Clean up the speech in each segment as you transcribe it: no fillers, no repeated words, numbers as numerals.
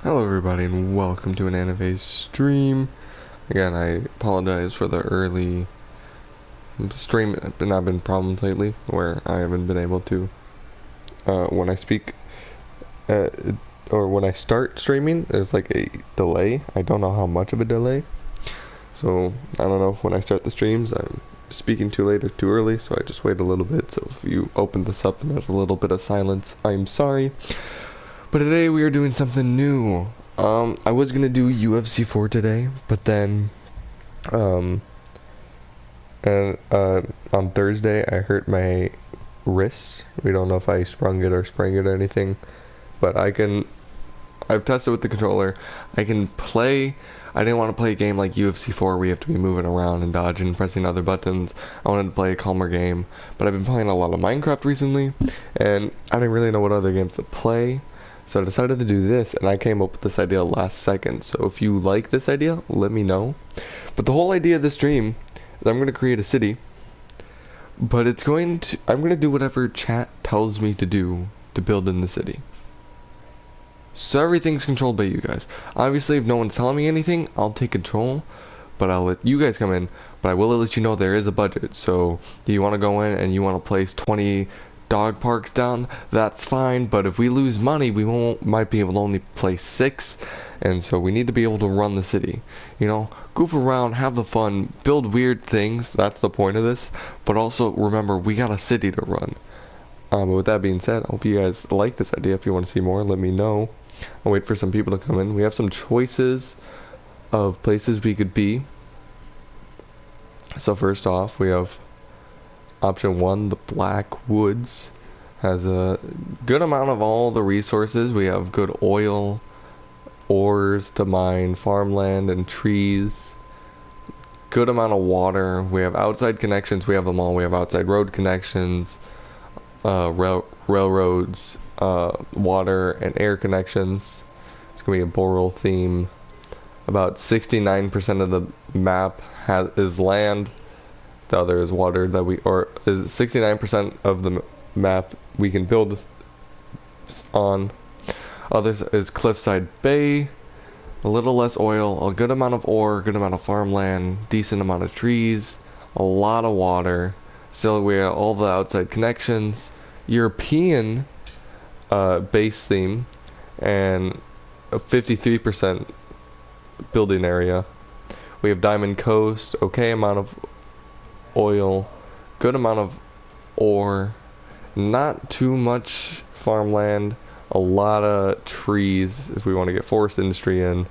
Hello everybody and welcome to an anime stream. Again, I apologize for the early stream. There have been problems lately where I haven't been able to, when I speak, uh, or when I start streaming, there's like a delay. I don't know how much of a delay. So, I don't know if when I start the streams, I'm speaking too late or too early, so I just wait a little bit. So if you open this up and there's a little bit of silence, I'm sorry. But today we are doing something new. I was gonna do UFC 4 today, but then, um, on Thursday I hurt my wrist. We don't know if I sprung it or sprained it or anything, but I've tested with the controller. I can play. I didn't want to play a game like UFC 4 where you have to be moving around and dodging and pressing other buttons. I wanted to play a calmer game, but I've been playing a lot of Minecraft recently, and I didn't really know what other games to play. So I decided to do this, and I came up with this idea last second. So if you like this idea, let me know. But the whole idea of this stream is I'm going to create a city, but I'm going to do whatever chat tells me to do to build in the city. So everything's controlled by you guys. Obviously, if no one's telling me anything, I'll take control, but I'll let you guys come in. But I will let you know there is a budget. So if you want to go in and you want to place 20 dog parks down, that's fine. But if we lose money, might be able to only place 6, and so we need to be able to run the city. You know, goof around, have the fun, build weird things. That's the point of this. But also remember, we got a city to run. But with that being said, I hope you guys like this idea. If you want to see more, let me know. I'll wait for some people to come in. We have some choices of places we could be. So first off, we have option 1, the Black Woods. Has a good amount of all the resources. We have good oil, ores to mine, farmland, and trees. Good amount of water. We have outside connections. We have them all. We have outside road connections, railroads, water and air connections. It's gonna be a Boral theme. About 69% of the map is land. The other is water that is 69% of the map we can build on. Others is Cliffside Bay. A little less oil, a good amount of ore, a good amount of farmland, decent amount of trees, a lot of water. Still, we have all the outside connections. European base theme, and a 53% building area. We have Diamond Coast, okay amount of oil, good amount of ore, not too much farmland, a lot of trees if we want to get forest industry in.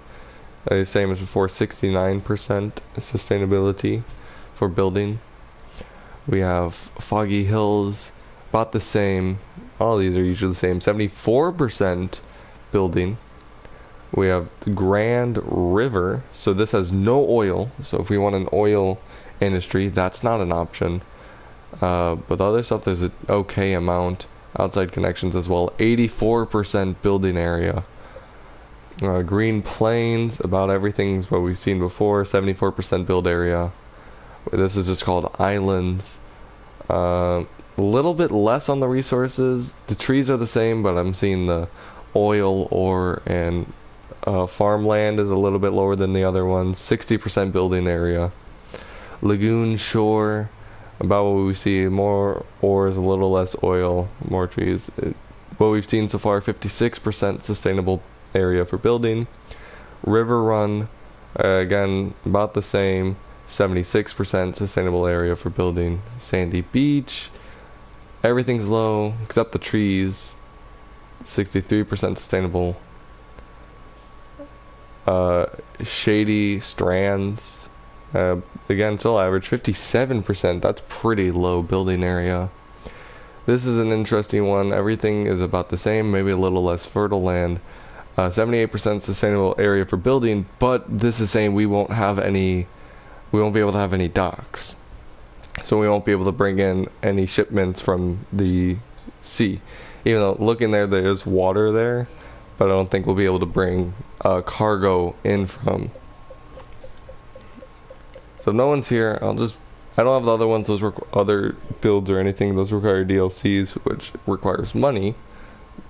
Same as before, 69% sustainability for building. We have Foggy Hills, about the same. All these are usually the same. 74% building. We have the Grand River, so this has no oil. So if we want an oil industry, that's not an option. But the other stuff, there's an okay amount. Outside connections as well. 84% building area. Green Plains, about everything's what we've seen before. 74% build area. This is just called Islands. A little bit less on the resources. The trees are the same, but I'm seeing the oil, ore, and farmland is a little bit lower than the other ones. 60% building area. Lagoon Shore, about what we see, more ores, a little less oil, more trees. What we've seen so far, 56% sustainable area for building. River Run, again, about the same, 76% sustainable area for building. Sandy Beach, everything's low except the trees, 63% sustainable. Shady Strands, again, still average 57%. That's pretty low building area. This is an interesting one. Everything is about the same, maybe a little less fertile land. 78% sustainable area for building, but this is saying we won't be able to have any docks. So we won't be able to bring in any shipments from the sea. Even though looking there is water there, but I don't think we'll be able to bring cargo in from. So no one's here. I don't have the other ones. Those other builds or anything. Those require DLCs, which requires money.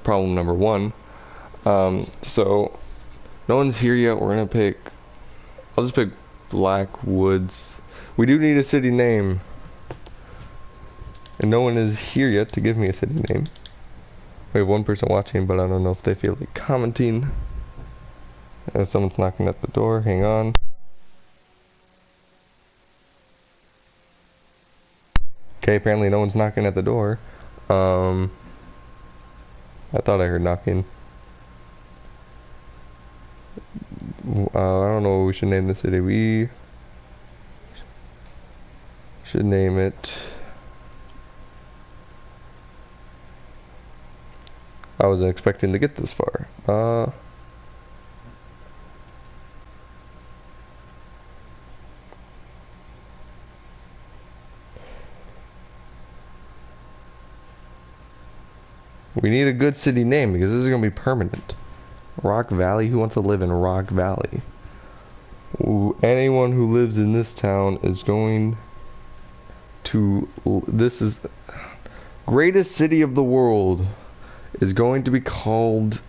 Problem number 1. So No one's here yet. We're gonna pick. I'll just pick Blackwoods. We do need a city name. And no one is here yet to give me a city name. We have one person watching, but I don't know if they feel like commenting. Someone's knocking at the door. Hang on. Okay, apparently no one's knocking at the door. I thought I heard knocking. I don't know what we should name the city. We should name it. I wasn't expecting to get this far. We need a good city name because this is going to be permanent. Rock Valley? Who wants to live in Rock Valley? Anyone who lives in this town is going to... This is... Greatest city of the world is going to be called...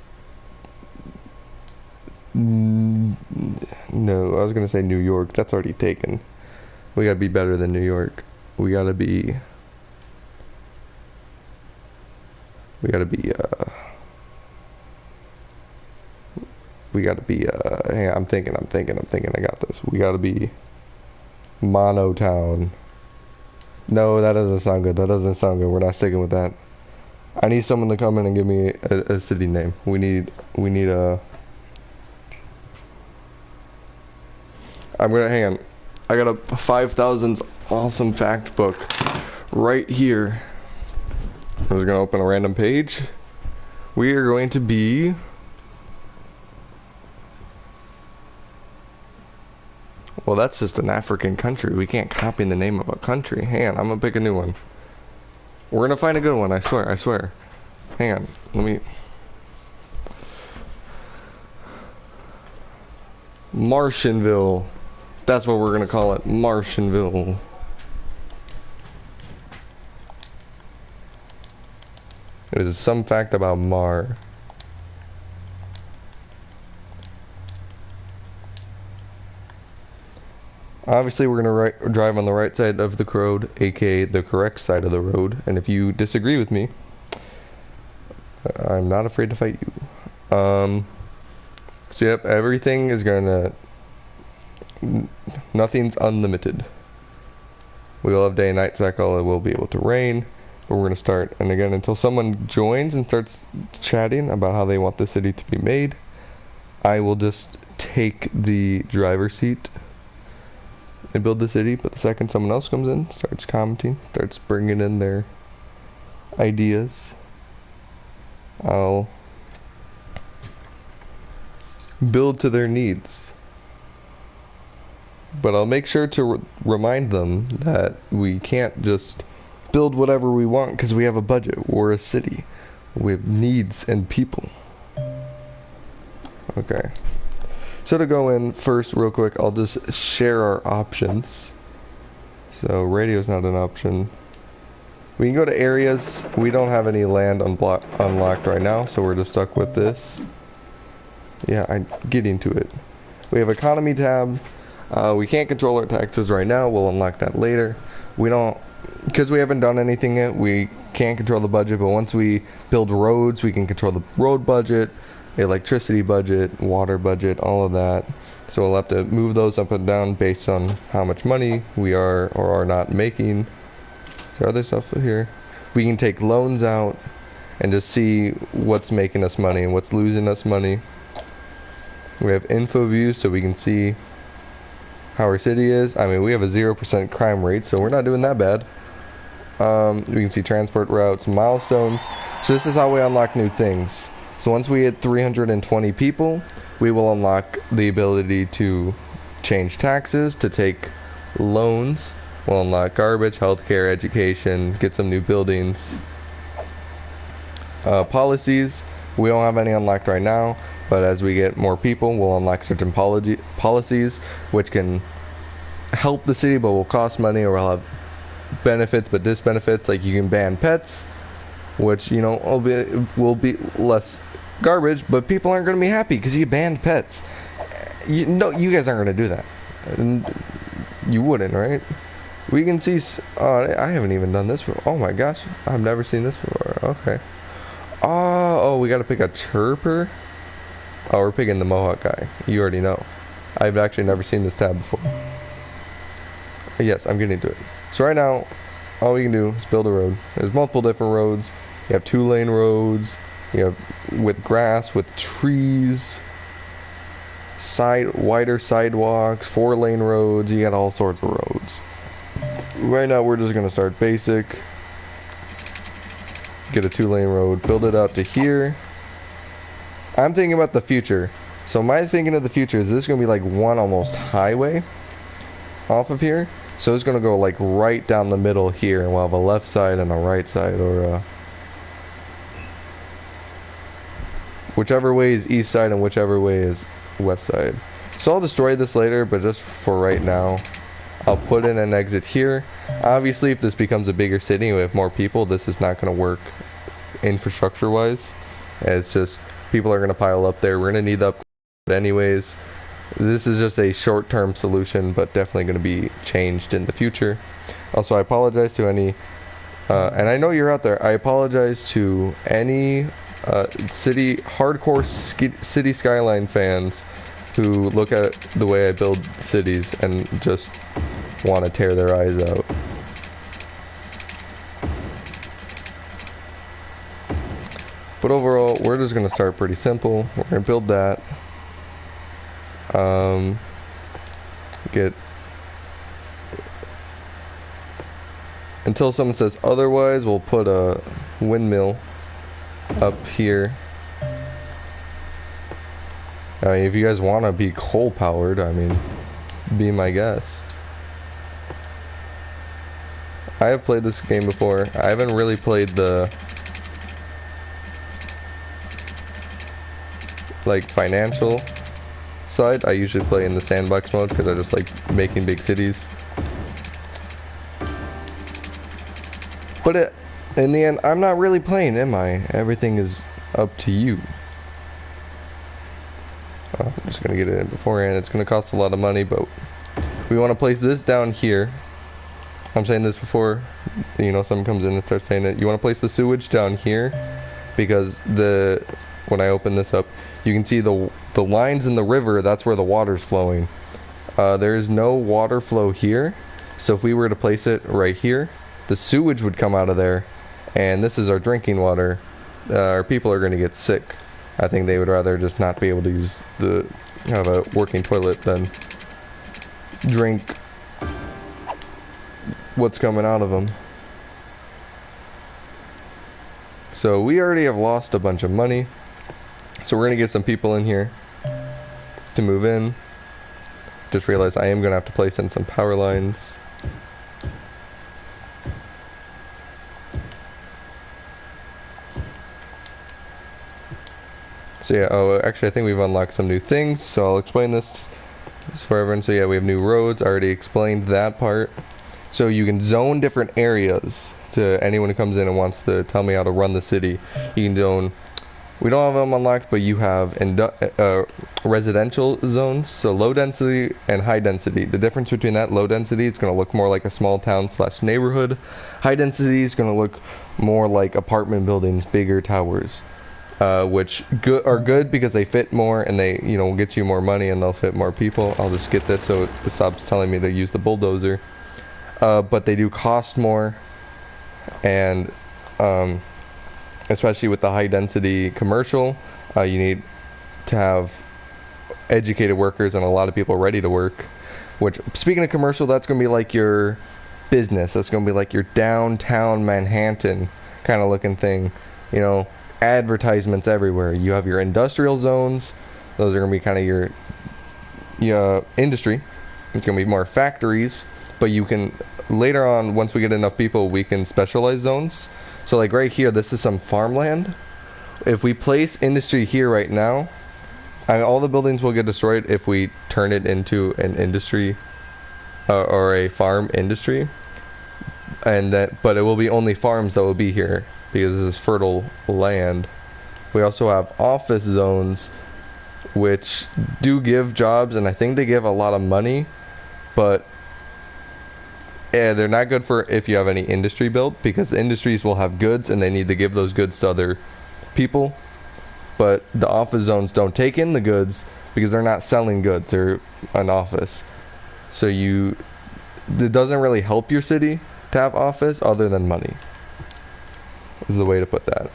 No, I was going to say New York. That's already taken. We got to be better than New York. We got to be... hang on, I'm thinking, I got this. We gotta be Monotown. No, that doesn't sound good. We're not sticking with that. I need someone to come in and give me a city name. We need a... hang on. I got a 5,000 awesome fact book right here. I'm just gonna open a random page. We are going to be... Well, that's just an African country. We can't copy the name of a country. Hang on, I'm gonna pick a new one. We're gonna find a good one, I swear. Hang on, let me... Martianville. That's what we're gonna call it, Martianville. It is some fact about Mar. Obviously, we're going to drive on the right side of the road, aka the correct side of the road. And if you disagree with me, I'm not afraid to fight you. So yep, everything is going to... Nothing's unlimited. We will have day and night cycle. It will be able to rain. But we're going to start. And again, until someone joins and starts chatting about how they want the city to be made, I will just take the driver's seat and build the city. But the second someone else comes in, starts commenting, starts bringing in their ideas, I'll build to their needs. But I'll make sure to remind them that we can't just build whatever we want because we have a budget. We're a city. We have needs and people. Okay. So to go in first real quick, I'll just share our options. So radio's not an option. We can go to areas. We don't have any land unlocked right now, so we're just stuck with this. Yeah, I'm getting to it. We have economy tab. We can't control our taxes right now. We'll unlock that later. We don't, because we haven't done anything yet, we can't control the budget, but once we build roads, we can control the road budget, electricity budget, water budget, all of that. So we'll have to move those up and down based on how much money we are or are not making. Is there other stuff here? We can take loans out and just see what's making us money and what's losing us money. We have info views so we can see how our city is. I mean, we have a 0% crime rate, so we're not doing that bad. We can see transport routes, milestones. So this is how we unlock new things. So once we hit 320 people, we will unlock the ability to change taxes, to take loans. We'll unlock garbage, healthcare, education, get some new buildings. Policies, we don't have any unlocked right now, but as we get more people, we'll unlock certain policies, which can help the city, but will cost money, or will have benefits but disbenefits. Like you can ban pets, which, you know, will be less garbage, but people aren't going to be happy because you banned pets. You guys aren't going to do that. And you wouldn't, right? We can see. I haven't even done this before. Oh my gosh, I've never seen this before. Okay. Oh, we got to pick a chirper. Oh, we're picking the Mohawk guy. You already know. I've actually never seen this tab before. Yes, I'm getting to it. So right now, all we can do is build a road. There's multiple different roads. You have 2-lane roads. You have with grass, with trees, wider sidewalks, 4-lane roads. You got all sorts of roads. Right now, we're just gonna start basic. Get a 2-lane road, build it out to here. I'm thinking about the future. So my thinking of the future is this is gonna be like one almost highway off of here. So it's gonna go like right down the middle here, and we'll have a left side and a right side, or whichever way is east side and whichever way is west side. So I'll destroy this later, but just for right now, I'll put in an exit here. Obviously, if this becomes a bigger city and we have more people, this is not going to work infrastructure wise. It's just people are going to pile up there. We're going to need the upgrade anyways. This is just a short-term solution, but definitely going to be changed in the future. Also, I apologize to any and I know you're out there. I apologize to any hardcore city Skyline fans who look at the way I build cities and just want to tear their eyes out. But overall, we're just going to start pretty simple. We're going to build that. Until someone says otherwise, we'll put a windmill up here. I mean, if you guys want to be coal powered, I mean, be my guest. I have played this game before. I haven't really played the like financial side. I usually play in the sandbox mode because I just like making big cities. But in the end, I'm not really playing, am I? Everything is up to you. I'm just going to get it in beforehand. It's going to cost a lot of money, but we want to place this down here. I'm saying this before, you know, someone comes in and starts saying it. You want to place the sewage down here because when I open this up, you can see the lines in the river. That's where the water's flowing. There is no water flow here. So if we were to place it right here, the sewage would come out of there, and this is our drinking water. Our people are going to get sick. I think they would rather just not be able to have a working toilet than drink what's coming out of them. So we already have lost a bunch of money. So we're going to get some people in here to move in. Just realized I am going to have to place in some power lines. So yeah, actually I think we've unlocked some new things, so I'll explain this for everyone. So yeah, we have new roads. I already explained that part. So you can zone different areas to anyone who comes in and wants to tell me how to run the city. You can zone, we don't have them unlocked, but you have residential zones, so low density and high density. The difference between that, low density, it's going to look more like a small town / neighborhood. High density is going to look more like apartment buildings, bigger towers. Which are good because they fit more and they, you know, get you more money and they'll fit more people. I'll just get this so it stops telling me to use the bulldozer. But they do cost more, and especially with the high density commercial, you need to have educated workers and a lot of people ready to work. Which, speaking of commercial, that's going to be like your business. That's going to be like your downtown Manhattan kind of looking thing, you know. Advertisements everywhere. You have your industrial zones. Those are going to be kind of your industry. It's going to be more factories, but you can later on, once we get enough people, we can specialize zones. So like right here, this is some farmland. If we place industry here right now, all the buildings will get destroyed if we turn it into an industry or a farm industry, but it will be only farms that will be here because this is fertile land. We also have office zones, which do give jobs, and I think they give a lot of money, but they're not good for if you have any industry built, because the industries will have goods and they need to give those goods to other people. But the office zones don't take in the goods because they're not selling goods, they're an office. So it doesn't really help your city to have office other than money, is the way to put that.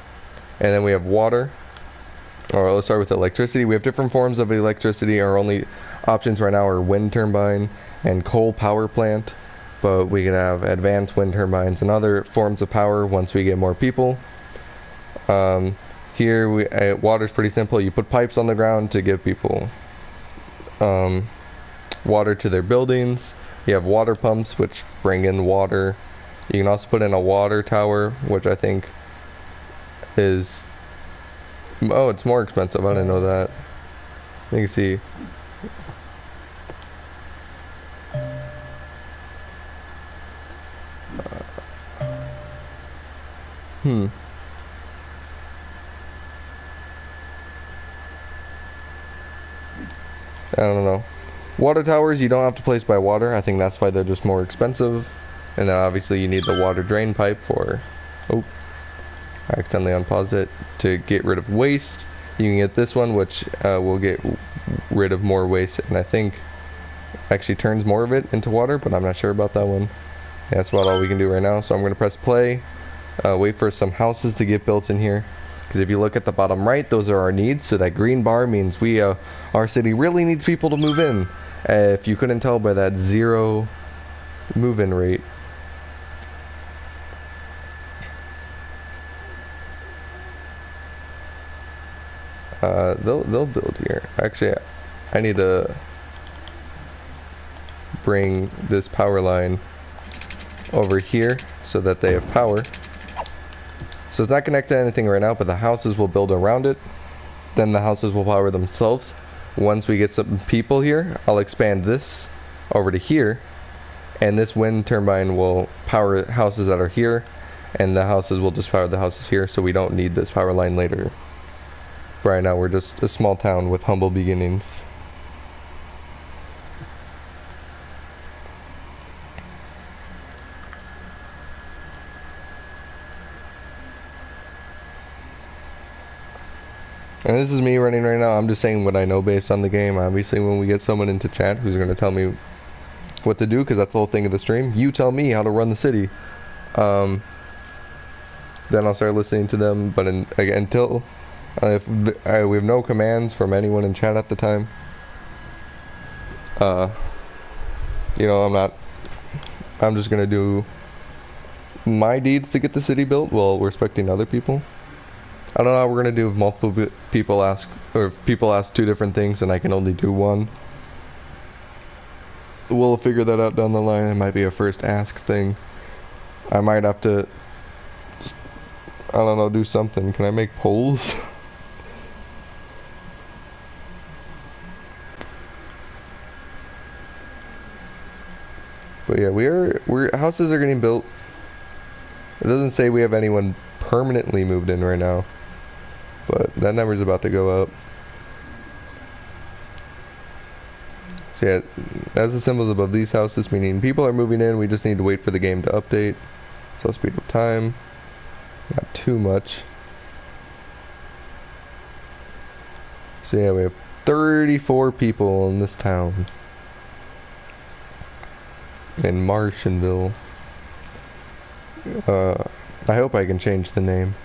And then we have water. Or let's start with electricity. We have different forms of electricity. Our only options right now are wind turbine and coal power plant, but we can have advanced wind turbines and other forms of power once we get more people. Here, water's pretty simple. You put pipes on the ground to give people water to their buildings. You have water pumps, which bring in water. You can also put in a water tower, which I think is... Oh, it's more expensive. I didn't know that. You can see. I don't know. Water towers you don't have to place by water. I think that's why they're just more expensive. And then obviously you need the water drain pipe for... Oh. I accidentally unpaused it to get rid of waste. You can get this one, which will get rid of more waste, and I think actually turns more of it into water, but I'm not sure about that one. Yeah, that's about all we can do right now. So I'm going to press play, wait for some houses to get built in here, because if you look at the bottom right, those are our needs. So that green bar means our city really needs people to move in. If you couldn't tell by that 0 move-in rate. They'll build here. Actually, I need to bring this power line over here so that they have power. So it's not connected to anything right now, but the houses will build around it. Then the houses will power themselves. Once we get some people here, I'll expand this over to here, and this wind turbine will power houses that are here, and the houses will just power the houses here, so we don't need this power line later. Right now we're just a small town with humble beginnings. And this is me running right now. I'm just saying what I know based on the game. Obviously when we get someone into chat who's going to tell me what to do, because that's the whole thing of the stream, you tell me how to run the city. Then I'll start listening to them, but until... if we have no commands from anyone in chat at the time, you know, I'm just gonna do my deeds to get the city built while respecting other people. I don't know how we're gonna do if multiple people ask, or if people ask 2 different things and I can only do one. We'll figure that out down the line. It might be a first ask thing. I might have to, I don't know, do something. Can I make polls? But yeah, we're houses are getting built. It doesn't say we have anyone permanently moved in right now, but that number's about to go up. So yeah, as the symbols above these houses, meaning people are moving in, we just need to wait for the game to update. So I'll speed up time. Not too much. So yeah, we have 34 people in this town. In Martianville. I hope I can change the name.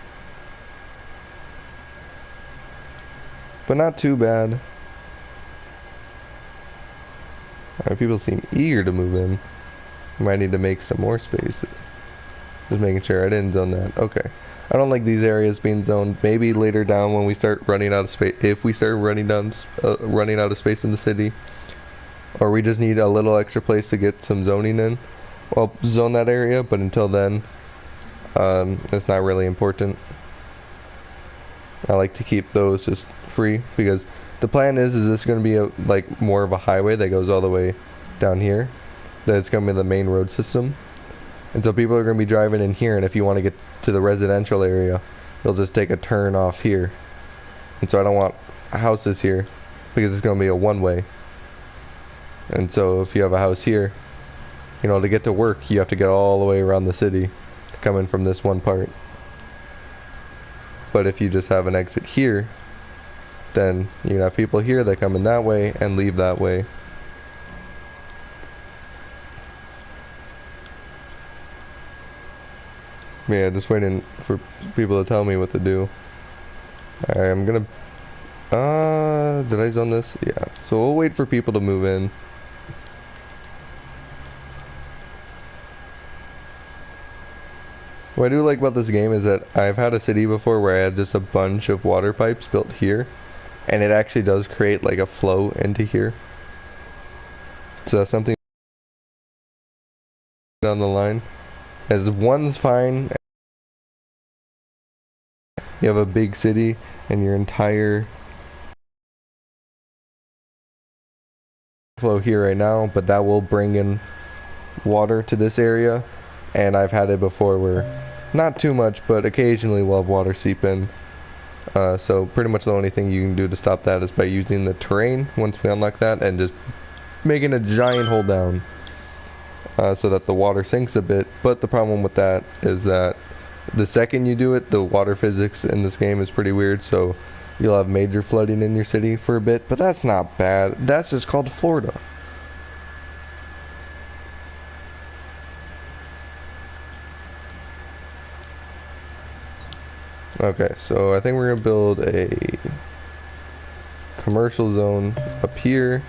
But not too bad. People seem eager to move in. Might need to make some more space. Just making sure I didn't zone that. Okay. I don't like these areas being zoned. Maybe later down when we start running out of space, if we start running out of space in the city, or we just need a little extra place to get some zoning in, well, zone that area. But until then, it's not really important. I like to keep those just free, because the plan is this going to be like more of a highway that goes all the way down here? That it's going to be the main road system, and so people are going to be driving in here, and if you want to get to the residential area, you'll just take a turn off here, And so I don't want houses here because it's going to be a one-way. And so if you have a house here, you know, to get to work, you have to get all the way around the city to come in from this one part. But if you just have an exit here, then you have people here that come in that way and leave that way. Yeah, just waiting for people to tell me what to do. Alright, I'm gonna... did I zone this? Yeah. So we'll wait for people to move in. What I do like about this game is that I've had a city before where I had just a bunch of water pipes built here, and it actually does create like a flow into here. So that's something down the line. As one's fine, you have a big city and your entire flow here right now, but that will bring in water to this area. And I've had it before where not too much, but occasionally we'll have water seep in. So pretty much the only thing you can do to stop that is by using the terrain once we unlock that and just making a giant hole down so that the water sinks a bit. But the problem with that is that the second you do it, the water physics in this game is pretty weird, so you'll have major flooding in your city for a bit, but that's not bad. That's just called Florida. Okay, so I think we're gonna build a commercial zone up here.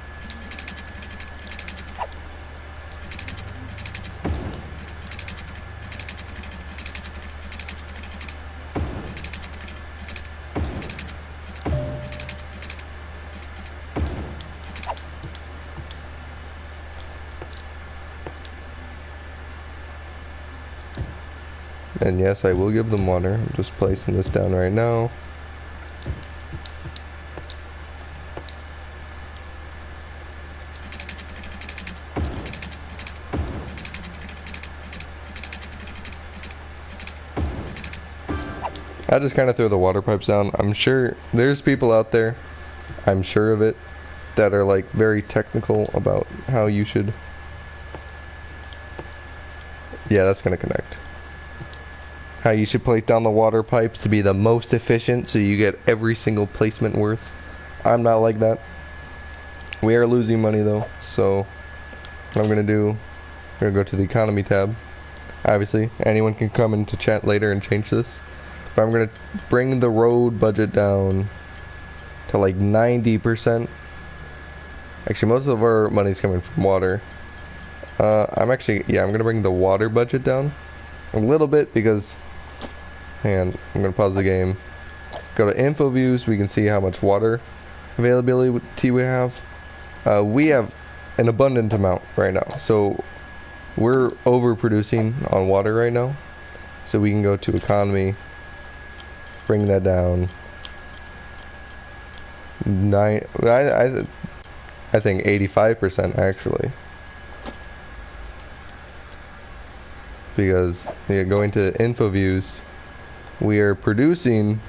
And yes, I will give them water. I'm just placing this down right now. I just kind of throw the water pipes down. I'm sure there's people out there, I'm sure of it, that are like very technical about how you should... Yeah, that's gonna connect. How you should place down the water pipes to be the most efficient so you get every single placement worth. I'm not like that. We are losing money though, so what I'm gonna do, I'm gonna go to the economy tab. Obviously, anyone can come into chat later and change this. But I'm gonna bring the road budget down to like 90%. Actually, most of our money's coming from water. I'm gonna bring the water budget down a little bit because, and I'm gonna pause the game. Go to info views, we can see how much water availability we have. We have an abundant amount right now, so we're overproducing on water right now. So we can go to economy, bring that down. I think 85% actually. Because going to info views, we are producing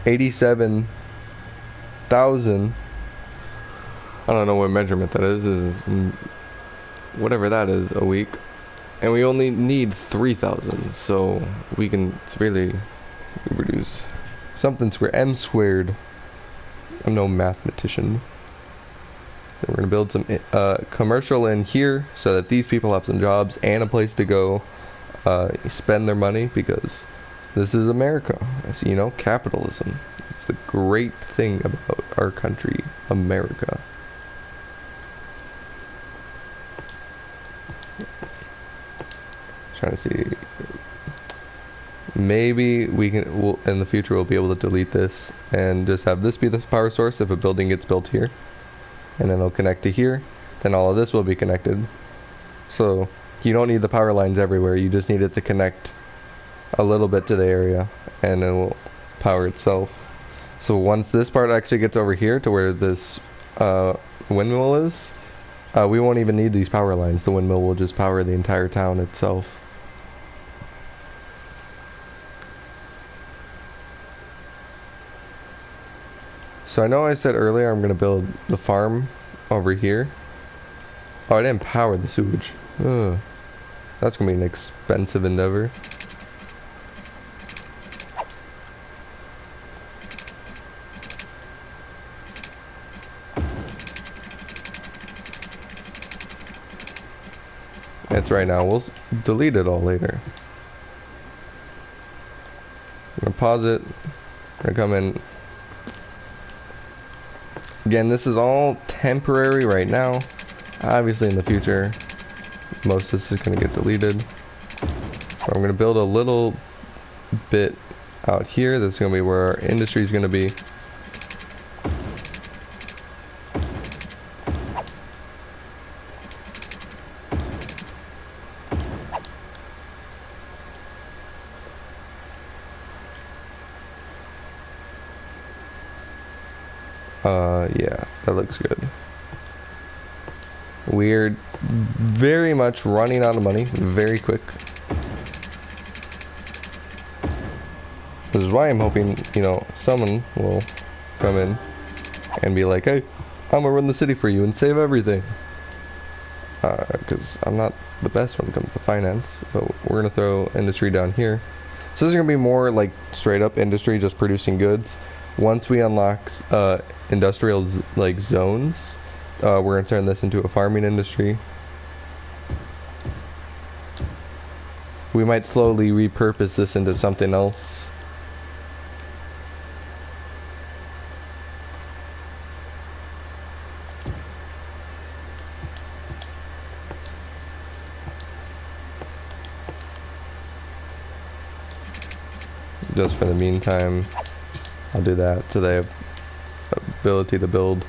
87,000. I don't know what measurement that is whatever that is a week, and we only need 3,000, so we can severely reduce something squared, m squared. I'm no mathematician. So we're gonna build some commercial in here so that these people have some jobs and a place to go spend their money, because this is America. You know, capitalism. It's the great thing about our country, America. Trying to see. Maybe we can, in the future, we'll be able to delete this and just have this be the power source if a building gets built here. And then it'll connect to here. Then all of this will be connected. So you don't need the power lines everywhere. You just need it to connect a little bit to the area, and it will power itself. So once this part actually gets over here to where this windmill is, we won't even need these power lines. The windmill will just power the entire town itself. So I know I said earlier I'm gonna build the farm over here. Oh, I didn't power the sewage. Ugh. That's gonna be an expensive endeavor. It's right now. We'll delete it all later. I'm gonna pause it. I'm gonna come in. Again, this is all temporary right now. Obviously, in the future, most of this is gonna get deleted. But I'm gonna build a little bit out here. That's gonna be where our industry is gonna be. Yeah, that looks good. We're very much running out of money very quick. This is why I'm hoping, you know, someone will come in and be like, hey, I'm gonna run the city for you and save everything. Because I'm not the best when it comes to finance, but we're gonna throw industry down here. So this is gonna be more like straight up industry, just producing goods. Once we unlock industrial like zones, we're gonna turn this into a farming industry. We might slowly repurpose this into something else. Just for the meantime, I'll do that so they have ability to build.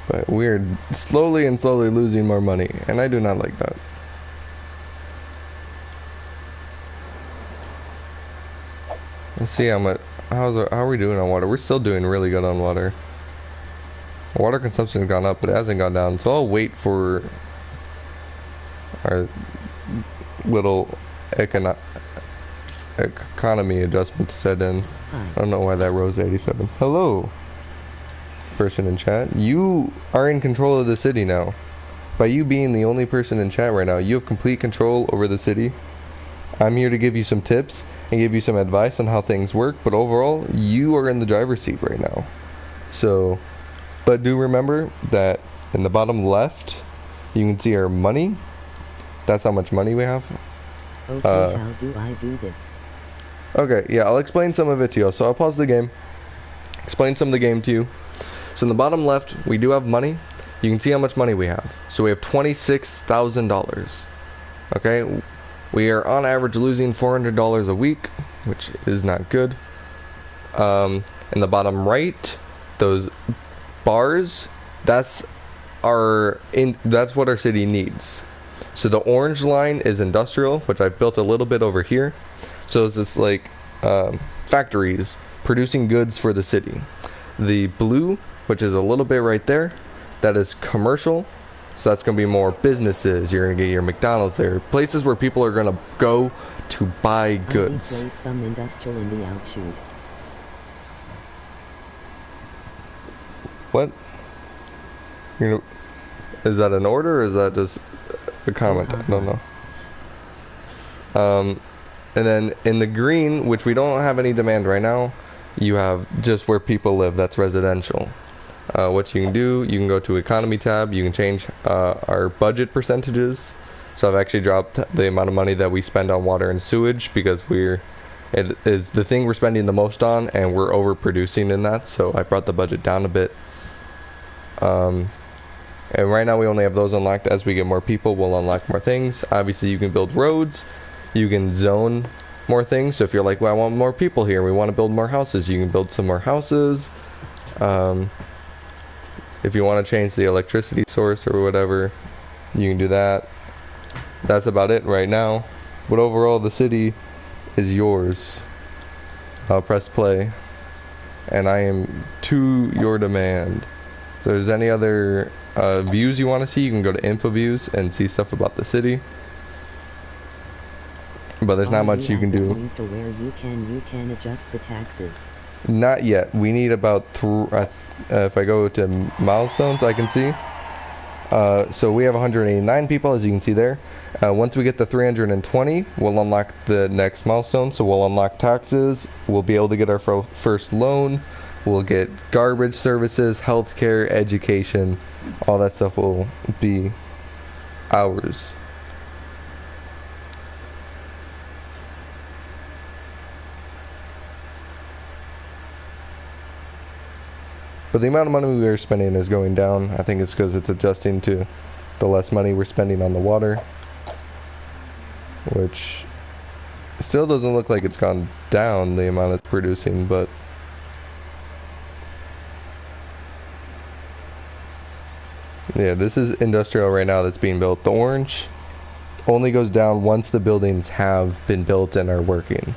But we're slowly and slowly losing more money, and I do not like that. Let's see how much. How are we doing on water? We're still doing really good on water. Water consumption has gone up, but it hasn't gone down. So I'll wait for our little economy adjustment to set in. I don't know why that rose 87. Hello, person in chat. You are in control of the city now. By you being the only person in chat right now, you have complete control over the city. I'm here to give you some tips and give you some advice on how things work, but overall, you are in the driver's seat right now. So, but do remember that in the bottom left, you can see our money. That's how much money we have. Okay, how do I do this? Okay, yeah, I'll explain some of it to you. So I'll pause the game, explain some of the game to you. So in the bottom left, we do have money. You can see how much money we have. So we have $26,000. Okay, we are on average losing $400 a week, which is not good. In the bottom right, those bars, that's what our city needs. So the orange line is industrial, which I've built a little bit over here. So it's just like factories producing goods for the city. The blue, which is a little bit right there, that is commercial. So that's going to be more businesses. You're going to get your McDonald's there. Places where people are going to go to buy goods. I place some industrial in the outshoot. What? You know, is that an order or is that just a comment? I don't know. And then in the green, which we don't have any demand right now, you have just where people live. That's residential. What you can do, you can go to economy tab. You can change our budget percentages. So I've actually dropped the amount of money that we spend on water and sewage because it is the thing we're spending the most on, and we're overproducing in that. So I brought the budget down a bit. And right now we only have those unlocked. As we get more people, we'll unlock more things. Obviously you can build roads, you can zone more things. So if you're like, well, I want more people here, we want to build more houses, you can build some more houses. If you want to change the electricity source or whatever, you can do that. That's about it right now. But overall, the city is yours. I'll press play, and I am to your demand. If there's any other views you want to see, you can go to info views and see stuff about the city. but there's not Are much you at can the do. point to where you can adjust the taxes? Not yet. We need about if I go to milestones, I can see. So we have 189 people, as you can see there. Once we get to 320, we'll unlock the next milestone. So we'll unlock taxes. We'll be able to get our first loan. We'll get garbage services, healthcare, education. All that stuff will be ours. But the amount of money we are spending is going down. I think it's because it's adjusting to the less money we're spending on the water, which still doesn't look like it's gone down, the amount it's producing, but yeah, this is industrial right now that's being built. The orange only goes down once the buildings have been built and are working.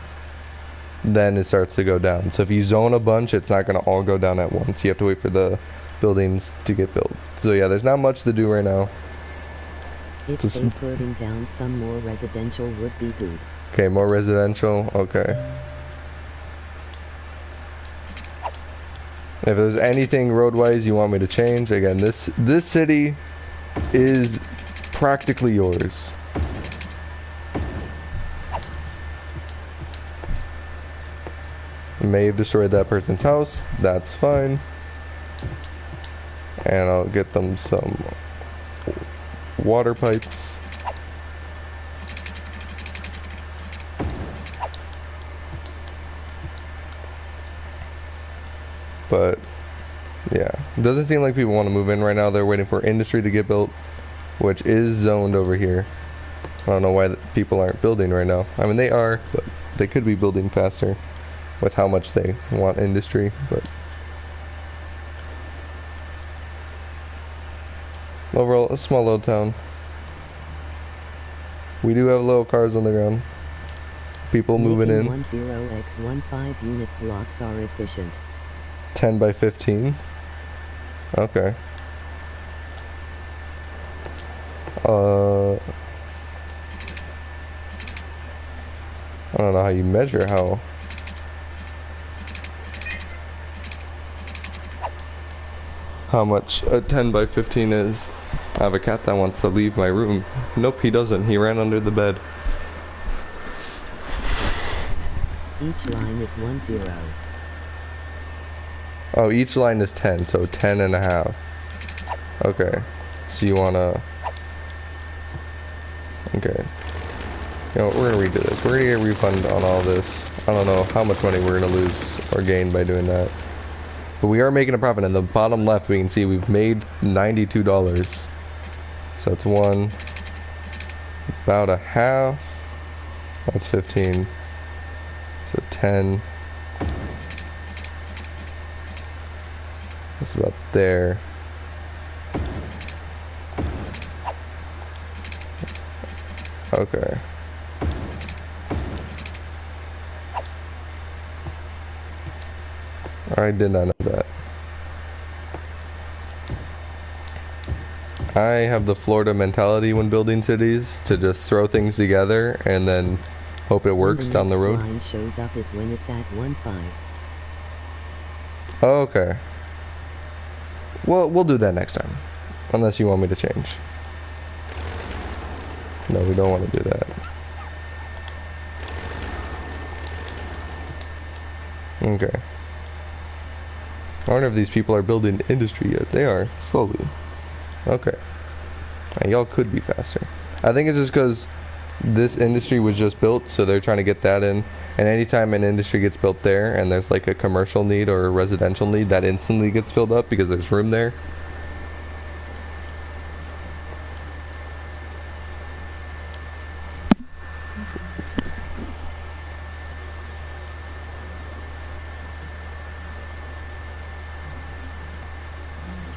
Then it starts to go down. So if you zone a bunch, it's not going to all go down at once. You have to wait for the buildings to get built. So yeah, there's not much to do right now. If they putting down some more residential would be good. Okay, more residential. Okay. If there's anything road-wise you want me to change, again, this city is practically yours. May have destroyed that person's house. That's fine. And I'll get them some water pipes. But yeah, it doesn't seem like people want to move in right now. They're waiting for industry to get built, which is zoned over here. I don't know why people aren't building right now. I mean, they are, but they could be building faster with how much they want industry. But overall, a small little town. We do have little cars on the ground. People moving in. 10x15 unit blocks are efficient. 10 by 15. Okay. I don't know how you measure how much a 10 by 15 is. I have a cat that wants to leave my room. Nope, he doesn't. He ran under the bed. Each line is 10. Oh, each line is 10, so 10 and a half. Okay. So you wanna... Okay. You know what, we're gonna redo this. We're gonna get a refund on all this. I don't know how much money we're gonna lose or gain by doing that. But we are making a profit. In the bottom left, we can see we've made $92. So it's about a half. That's 15. So 10. That's about there. Okay. I did not know that. I have the Florida mentality when building cities to just throw things together and then hope it works down the road. Line shows up is when it's at 15. Oh, okay. Well, we'll do that next time. Unless you want me to change. No, we don't want to do that. Okay. I wonder if these people are building industry yet. They are, slowly. Okay. Y'all could be faster. I think it's just because this industry was just built, so they're trying to get that in. And anytime an industry gets built there, and there's like a commercial need or a residential need, that instantly gets filled up because there's room there.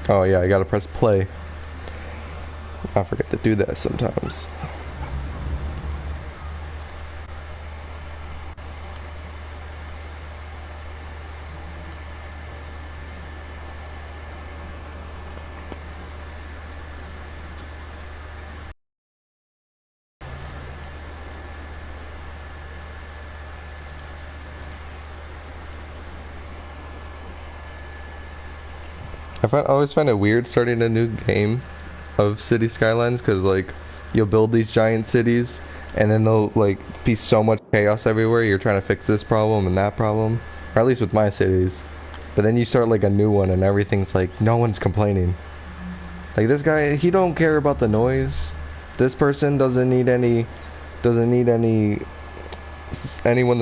Oh yeah, I gotta press play. I forget to do that sometimes. always find it weird starting a new game of City Skylines because like you'll build these giant cities and then there'll like be so much chaos everywhere. You're trying to fix this problem and that problem, or at least with my cities. But then you start like a new one and everything's like no one's complaining. Like this guy, he don't care about the noise. This person doesn't need anyone to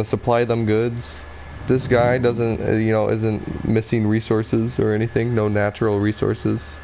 supply them goods. This guy doesn't, isn't missing resources or anything. No natural resources.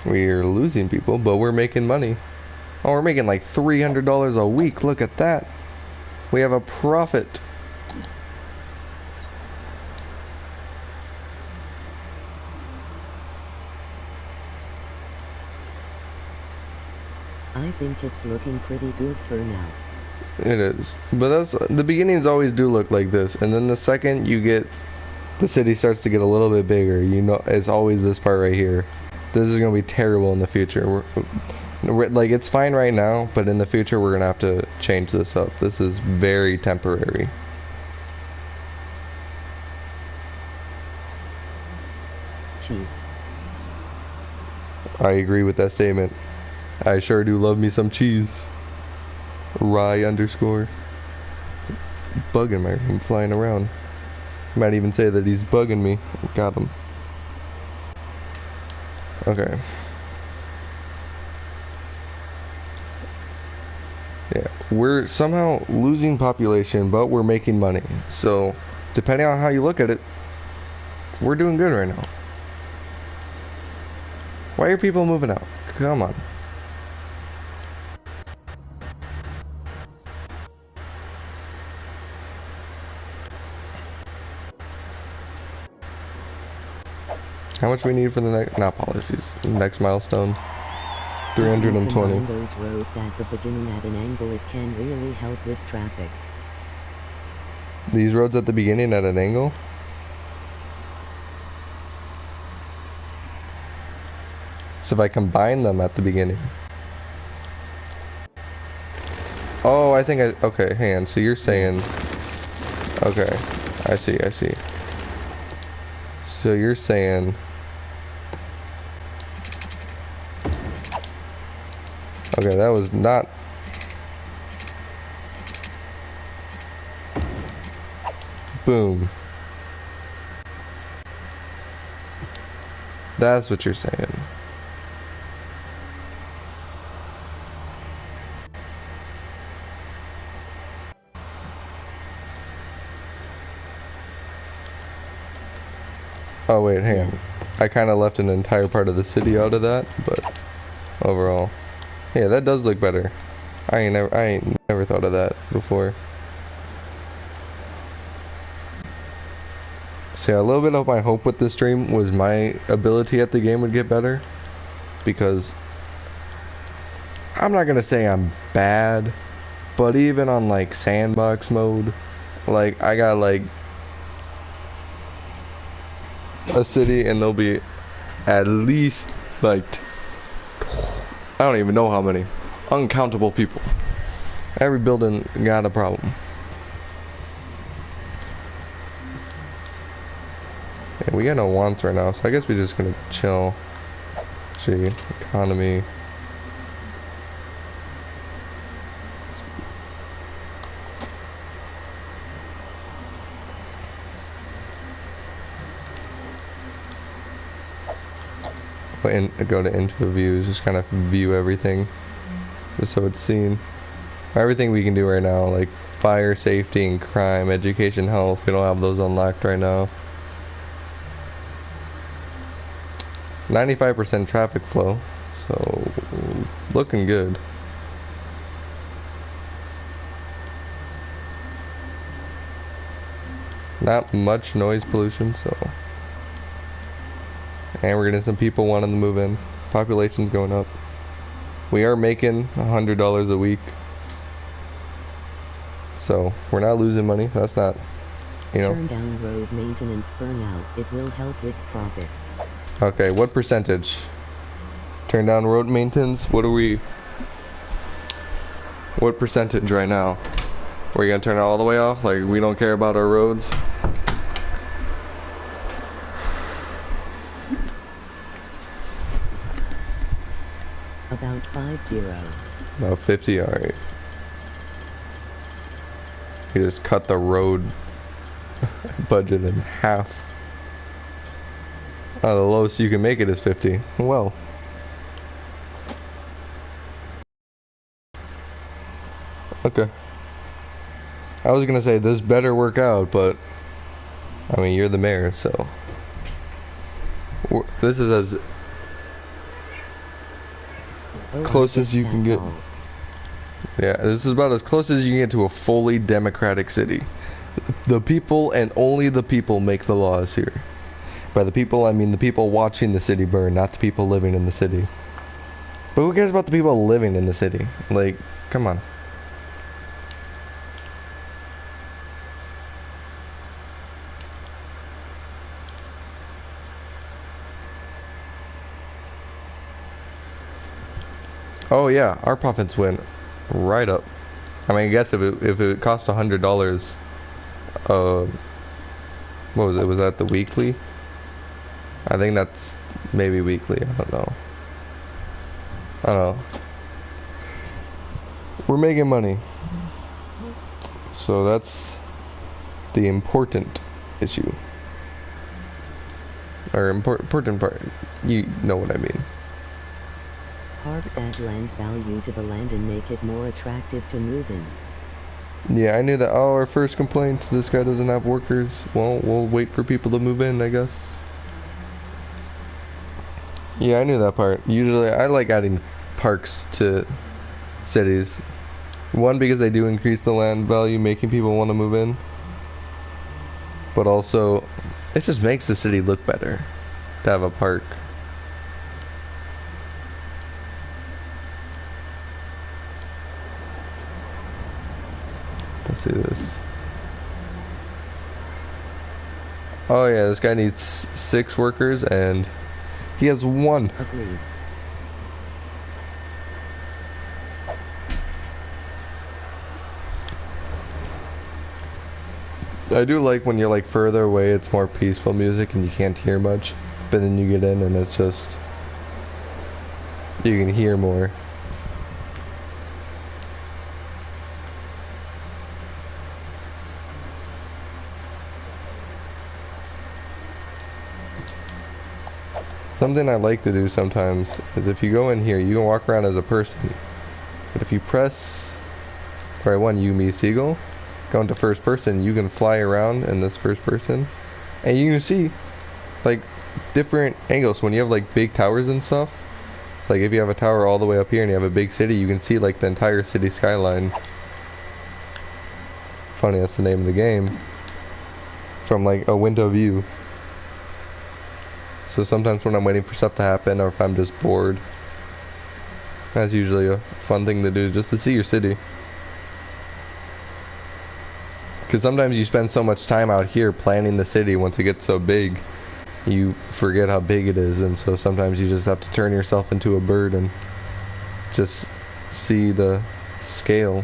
We're losing people, but we're making money. Oh, we're making like $300 a week. Look at that. We have a profit. I think it's looking pretty good for now. It is. But that's the beginnings always do look like this. And then the second you get the city starts to get a little bit bigger, it's always this part right here. This is going to be terrible in the future. Like, it's fine right now, but in the future we're going to have to change this up. This is very temporary. Cheese. I agree with that statement. I sure do love me some cheese. Rye underscore. Bug in my room flying around. Might even say that he's bugging me. Got him. Okay. Yeah, we're somehow losing population, but we're making money. So, depending on how you look at it, we're doing good right now. Why are people moving out? Come on. How much we need for the next, not policies, next milestone? 320. If you combine those roads at the beginning at an angle, it can really help with traffic. These roads at the beginning at an angle? So if I combine them at the beginning. Oh, I think okay, hang on. So you're saying, okay, I see. So you're saying, okay, that was not, boom. That's what you're saying. Oh wait, hang on. I kind of left an entire part of the city out of that, but overall, yeah, that does look better. I ain't never thought of that before. So yeah, a little bit of my hope with this stream was my ability at the game would get better, because I'm not gonna say I'm bad, but even on like sandbox mode, like I got like a city and there'll be at least like I don't even know how many uncountable people. Every building got a problem. Yeah, we got no wants right now, so I guess we're just gonna chill. See, economy. And go to info views, just kind of view everything, just so it's seen. Everything we can do right now, like fire, safety, and crime, education, health, we don't have those unlocked right now. 95% traffic flow, so looking good. Not much noise pollution, so. And we're getting some people wanting to move in. Population's going up. We are making $100 a week. So we're not losing money. That's not, you know. Turn down road maintenance for now. It will help with profits. Okay, what percentage? Turn down road maintenance. What percentage right now? We're gonna turn it all the way off? Like we don't care about our roads? About 50. About 50, alright. You just cut the road budget in half. The lowest you can make it is 50. Well. Okay. I was gonna say this better work out, but I mean you're the mayor, so this is as close as you can get. Yeah, this is about as close as you can get to a fully democratic city. The people and only the people make the laws here. By the people, I mean the people watching the city burn, not the people living in the city. But who cares about the people living in the city? Like, come on. Oh yeah, our profits went right up. I mean, I guess if it cost $100, what was it? Was that the weekly? I think that's maybe weekly. I don't know. I don't know. We're making money, so that's the important issue, or important part. You know what I mean. Parks add land value to the land and make it more attractive to move in. Yeah, I knew that. Oh, our first complaint, this guy doesn't have workers. Well, we'll wait for people to move in, I guess. Yeah, I knew that part. Usually, I like adding parks to cities. One, because they do increase the land value, making people want to move in. But also, it just makes the city look better to have a park. Let's see this. Oh yeah, this guy needs 6 workers and he has 1. Agreed. I do like when you're like further away, it's more peaceful music and you can't hear much. But then you get in and it's just, you can hear more. Something I like to do sometimes is if you go in here, you can walk around as a person. But if you press, right one, you, me, seagull, go into first person, you can fly around in this first person. And you can see, like, different angles. When you have, like, big towers and stuff, it's like if you have a tower all the way up here and you have a big city, you can see, like, the entire city skyline. Funny, that's the name of the game. From, like, a window view. So sometimes when I'm waiting for stuff to happen or if I'm just bored, that's usually a fun thing to do, just to see your city. Because sometimes you spend so much time out here planning the city, once it gets so big, you forget how big it is, and so sometimes you just have to turn yourself into a bird and just see the scale.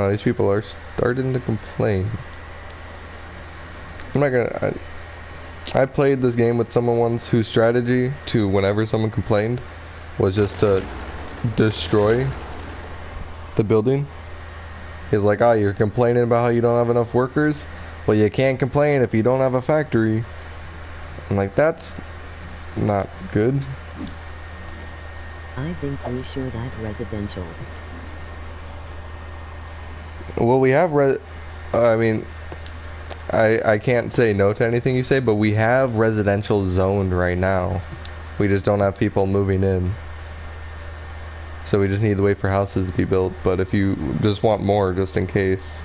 These people are starting to complain. I'm not gonna. I played this game with someone once whose strategy to whenever someone complained was just to destroy the building. He's like, "Ah, you're complaining about how you don't have enough workers? Well, you can't complain if you don't have a factory." I'm like, that's not good. I think we should add residential. Well, we have I mean, I can't say no to anything you say, but we have residential zoned right now. We just don't have people moving in. So we just need to wait for houses to be built. But if you just want more, just in case.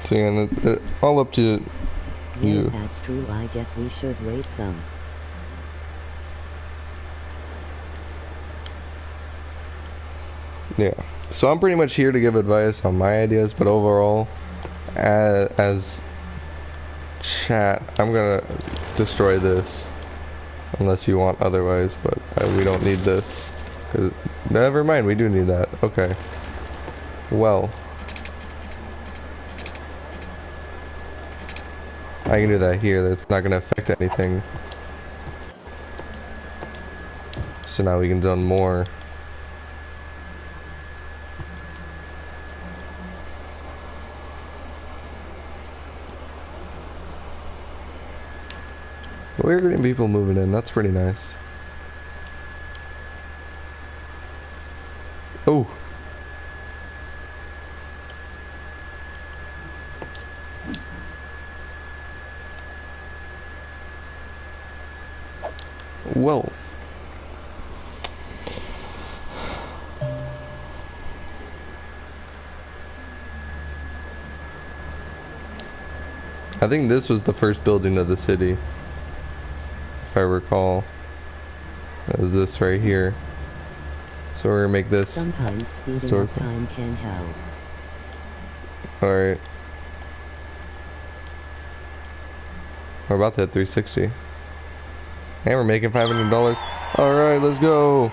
So yeah, all up to Yeah, you. that's true. I guess we should wait some. Yeah. So I'm pretty much here to give advice on my ideas, but overall, as chat, I'm gonna destroy this unless you want otherwise. But we don't need this. Never mind, we do need that. Okay. Well, I can do that here. That's not gonna affect anything. So now we can zone more. We're getting people moving in. That's pretty nice. Oh. Well. I think this was the first building of the city, if I recall. That was this right here. So we're gonna make this. Sometimes speeding up time can help. Alright. We're about to hit 360. And we're making $500. Alright, let's go.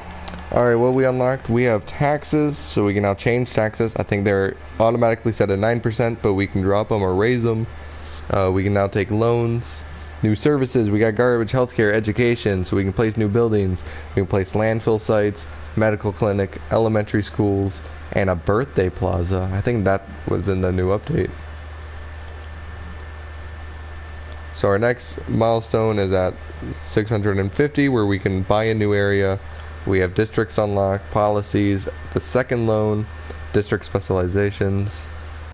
Alright, what we unlocked, we have taxes, so we can now change taxes. I think they're automatically set at 9%, but we can drop them or raise them. We can now take loans. New services, we got garbage, healthcare, education, so we can place new buildings. We can place landfill sites, medical clinic, elementary schools, and a birthday plaza. I think that was in the new update. So our next milestone is at 650, where we can buy a new area. We have districts unlocked, policies, the second loan, district specializations,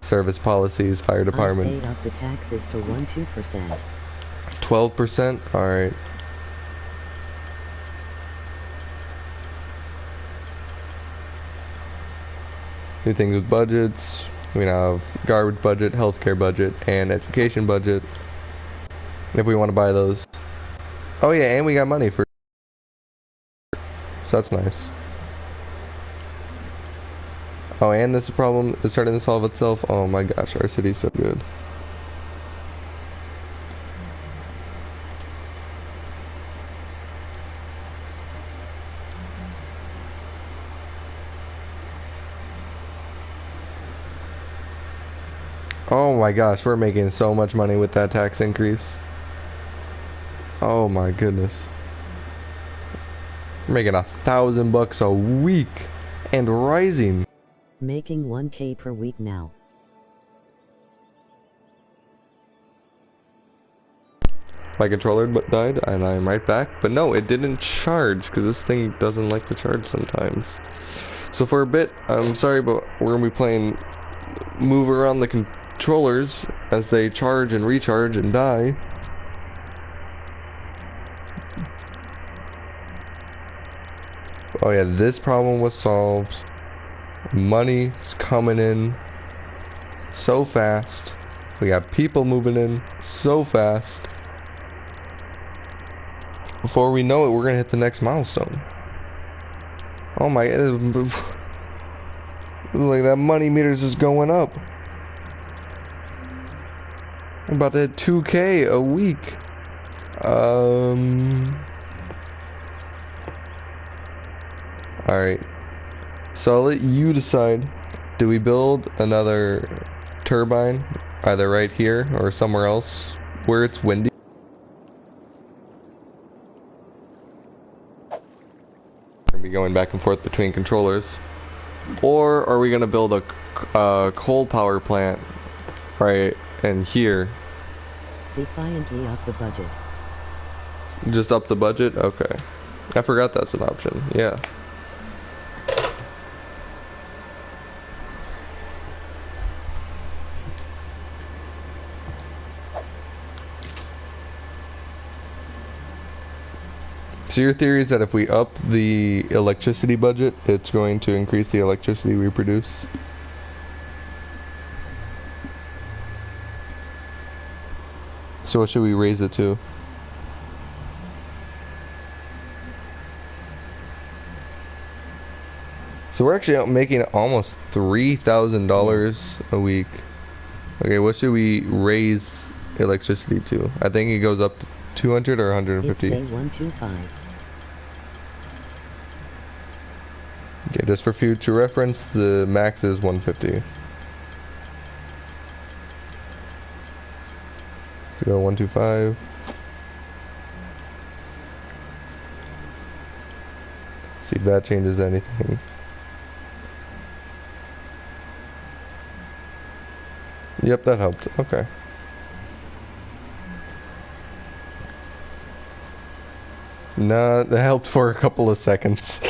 service policies, fire department. I say up the taxes to 2%. 12%? Alright. New things with budgets. We now have garbage budget, healthcare budget, and education budget. If we want to buy those. Oh yeah, and we got money for. So that's nice. Oh, and this problem is starting to solve itself. Oh my gosh, our city's so good. Oh my gosh, we're making so much money with that tax increase. Oh my goodness. We're making $1,000 a week and rising. Making 1K per week now. My controller died and I'm right back. But no, it didn't charge because this thing doesn't like to charge sometimes. So for a bit, I'm sorry, but we're gonna be playing move around the controllers as they charge and recharge and die. Oh yeah, this problem was solved. Money's coming in so fast. We got people moving in so fast. Before we know it, we're gonna hit the next milestone. Oh my, it's like that money meter's just going up. I'm about to hit 2K a week. Alright. So I'll let you decide. Do we build another turbine either right here or somewhere else where it's windy? We're gonna be going back and forth between controllers. Or are we gonna build a coal power plant Right, and here, Defiantly off the budget. just up the budget? Okay. I forgot that's an option. Yeah. So your theory is that if we up the electricity budget, it's going to increase the electricity we produce? So what should we raise it to? So we're actually out making almost $3,000 a week. Okay, what should we raise electricity to? I think it goes up to 200 or 150. It's say 125. Okay, just for future reference, the max is 150. So go 125. See if that changes anything. Yep, that helped. Okay. Nah, that helped for a couple of seconds.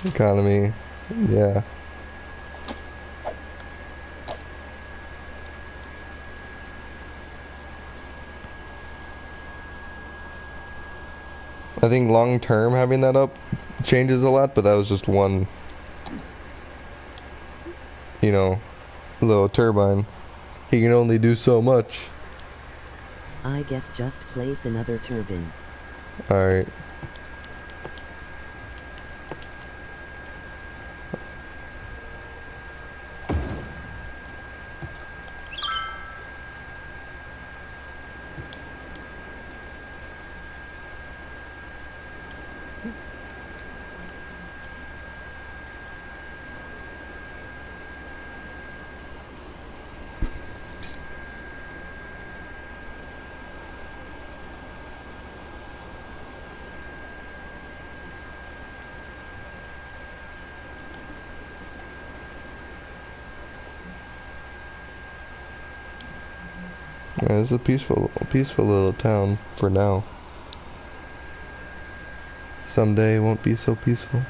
Economy. Yeah. I think long term having that up changes a lot, but that was just one, you know, little turbine. He can only do so much. I guess just place another turbine. Alright. Yeah, this is a peaceful little town for now. Someday it won't be so peaceful.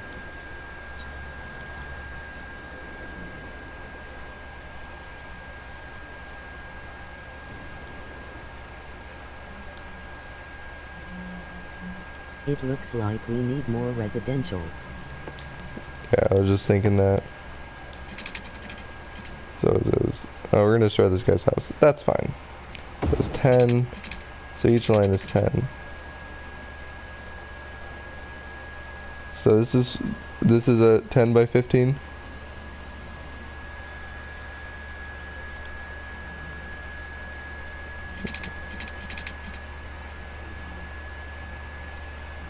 It looks like we need more residential. Yeah, I was just thinking that. So it was, oh, we're gonna destroy this guy's house. That's fine. So it's 10. So each line is 10. So this is a 10 by 15.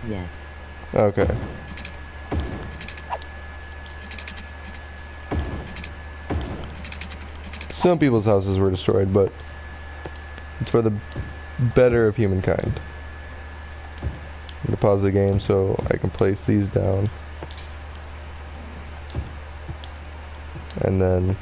Yes. Okay. Some people's houses were destroyed, but it's for the better of humankind. I'm gonna pause the game so I can place these down. And then...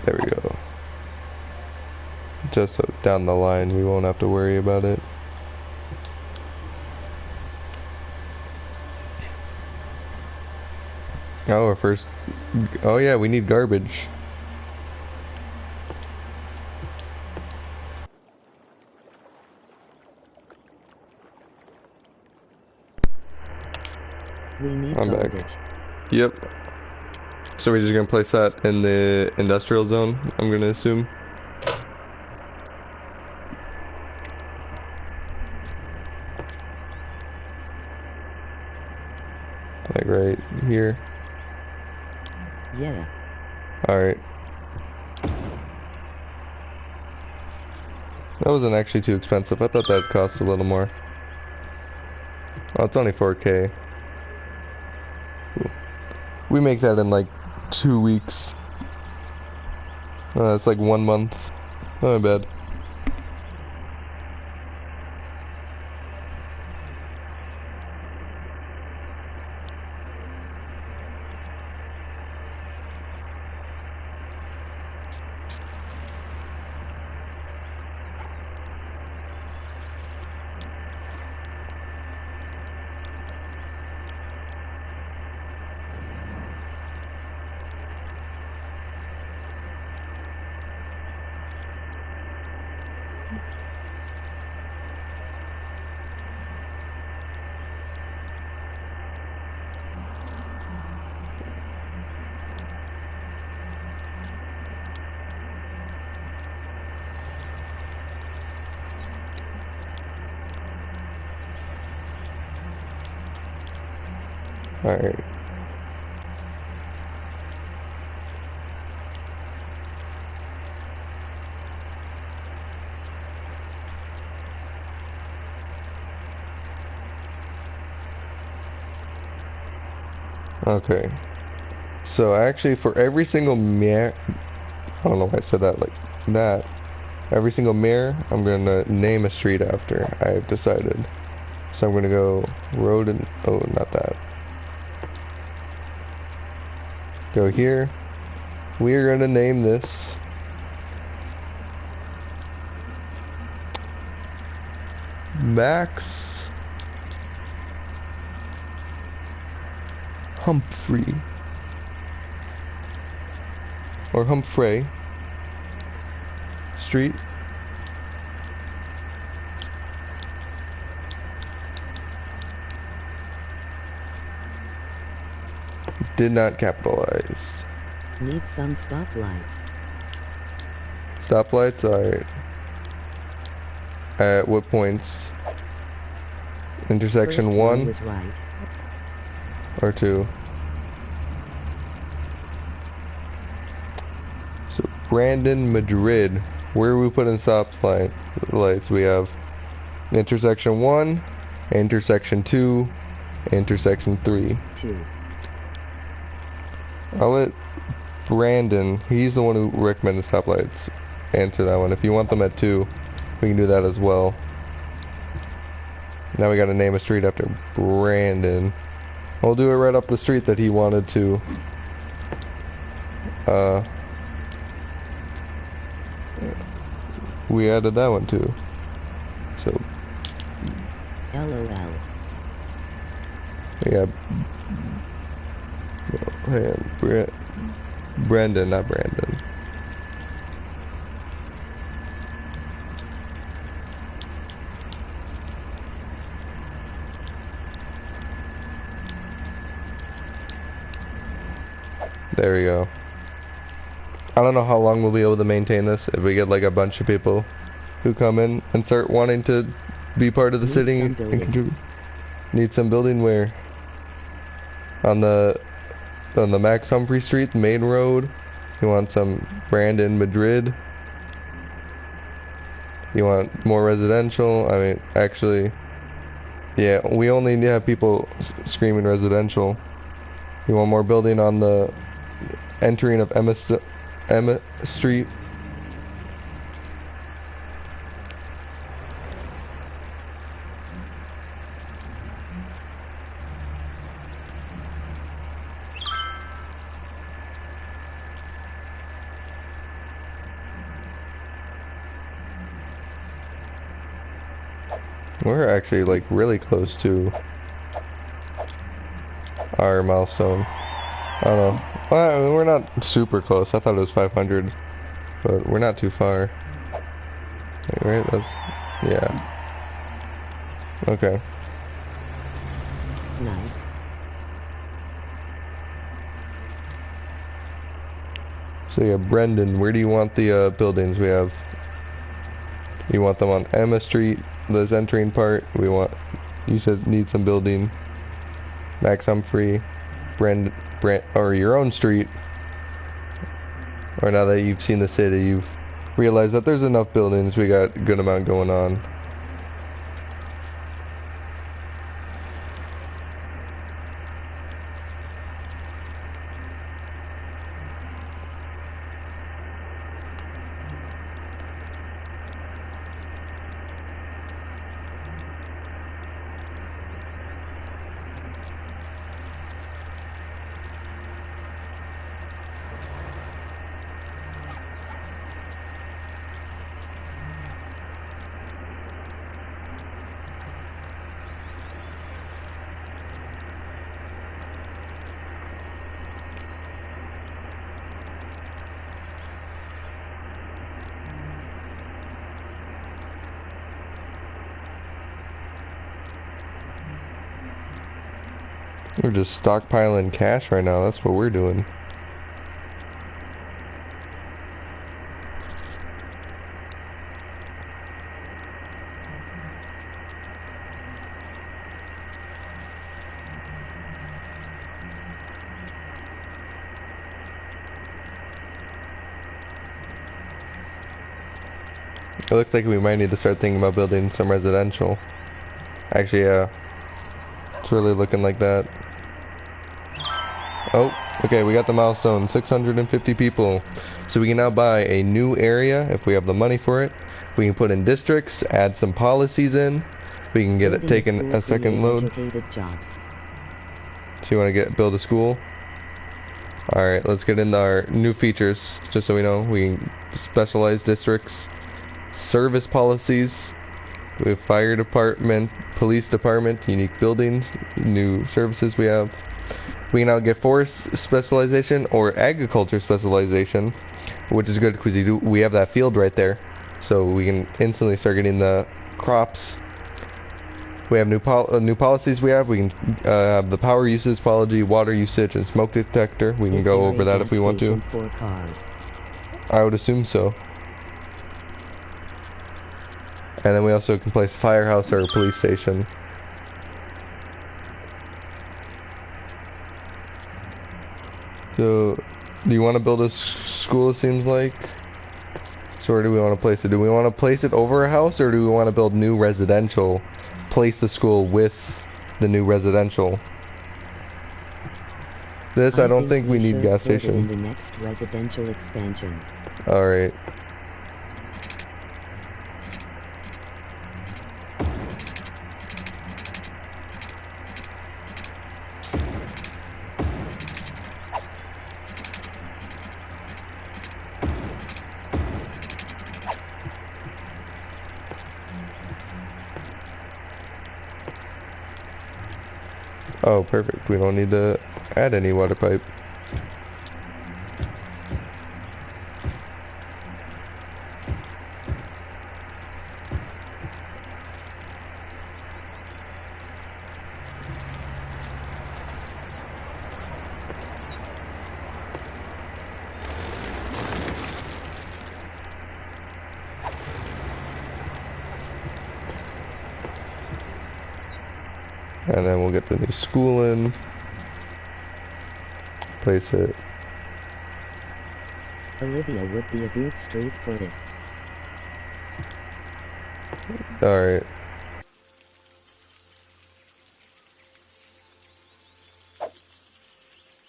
There we go. Just so down the line we won't have to worry about it. Oh, our first... Oh yeah, we need garbage. We need I'm garbage. back. Yep. So we're just gonna place that in the industrial zone, I'm gonna assume. Like right here. Yeah. Alright. That wasn't actually too expensive. I thought that'd cost a little more. Oh, it's only 4K. Ooh. We make that in like 2 weeks. It's like 1 month. Not bad. Alright. Okay. So actually for every single mirror, I don't know why I said that like that. Every single mirror, I'm gonna name a street after. I've decided. So I'm gonna go road and, oh, not that. Go here. We are gonna name this Max Humphrey. Or Humphrey Street. Did not capitalize. Need some stoplights. Stoplights, alright. At what points? Intersection First 1 was right. or 2? So Brandon, Madrid. Where are we putting stoplights? We have intersection 1, intersection 2, intersection 3. 2. I'll let Brandon, he's the one who recommended stoplights, answer that one. If you want them at 2, we can do that as well. Now we gotta name a street after Brandon. We'll do it right up the street that he wanted to. We added that one too. So LOL. yeah. Hey, Brandon, not Brandon. There we go. I don't know how long we'll be able to maintain this if we get like a bunch of people who come in and start wanting to be part of the city and contribute. Need some building where? On the Max Humphrey Street, the main road. You want some Brandon, Madrid. You want more residential. I mean, actually, yeah, we only have people screaming residential. You want more building on the entering of Emma Street. We're actually like really close to our milestone. I don't know. Well, I mean, we're not super close. I thought it was 500, but we're not too far. Right? That's, yeah. Okay. Nice. So yeah, Brendan, where do you want the buildings? We have. You want them on Emma Street, this entering part. We want. You said need some building. Max Humphrey, Brent, or your own street. Or now that you've seen the city, you've realized that there's enough buildings. We got a good amount going on. We're just stockpiling cash right now. That's what we're doing. It looks like we might need to start thinking about building some residential. Actually, yeah. It's really looking like that. Oh, okay, we got the milestone, 650 people. So we can now buy a new area if we have the money for it. We can put in districts, add some policies in. We can get it taken a second load. Jobs. So you want to build a school? Alright, let's get into our new features, just so we know. We can specialize districts, service policies. We have fire department, police department, unique buildings, new services we have. We can now get forest specialization or agriculture specialization, which is good because we have that field right there, so we can instantly start getting the crops. We have new policies. We can have the power usage policy, water usage, and smoke detector. We can go over that if we want to. For cars? I would assume so. And then we also can place a firehouse or a police station. So, do you want to build a school, it seems like? So where do we want to place it? Do we want to place it over a house, or do we want to build new residential? Place the school with the new residential. This, I don't think we need gas station. In the next residential expansion. Alright. Oh, perfect. We don't need to add any water pipe. And then we'll get the new school in. Place it. Olivia would be a good street footed. Alright.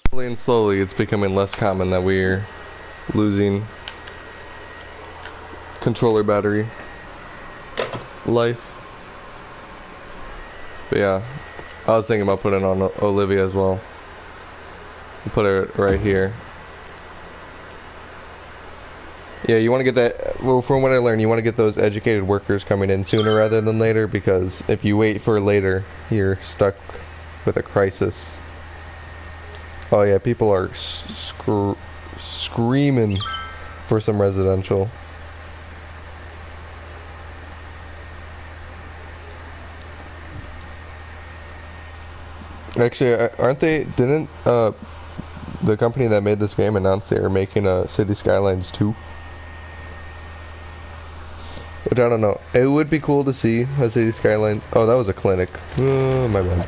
Slowly and slowly, it's becoming less common that we're losing controller battery life. But yeah, I was thinking about putting on Olivia as well. Put her right here. Yeah, you want to get that, well, from what I learned, you want to get those educated workers coming in sooner rather than later, because if you wait for later, you're stuck with a crisis. Oh yeah, people are screaming for some residential. Actually, aren't they, didn't the company that made this game announce they are making a City Skylines 2? Which I don't know. It would be cool to see a City Skyline. Oh, that was a clinic. Oh, my bad.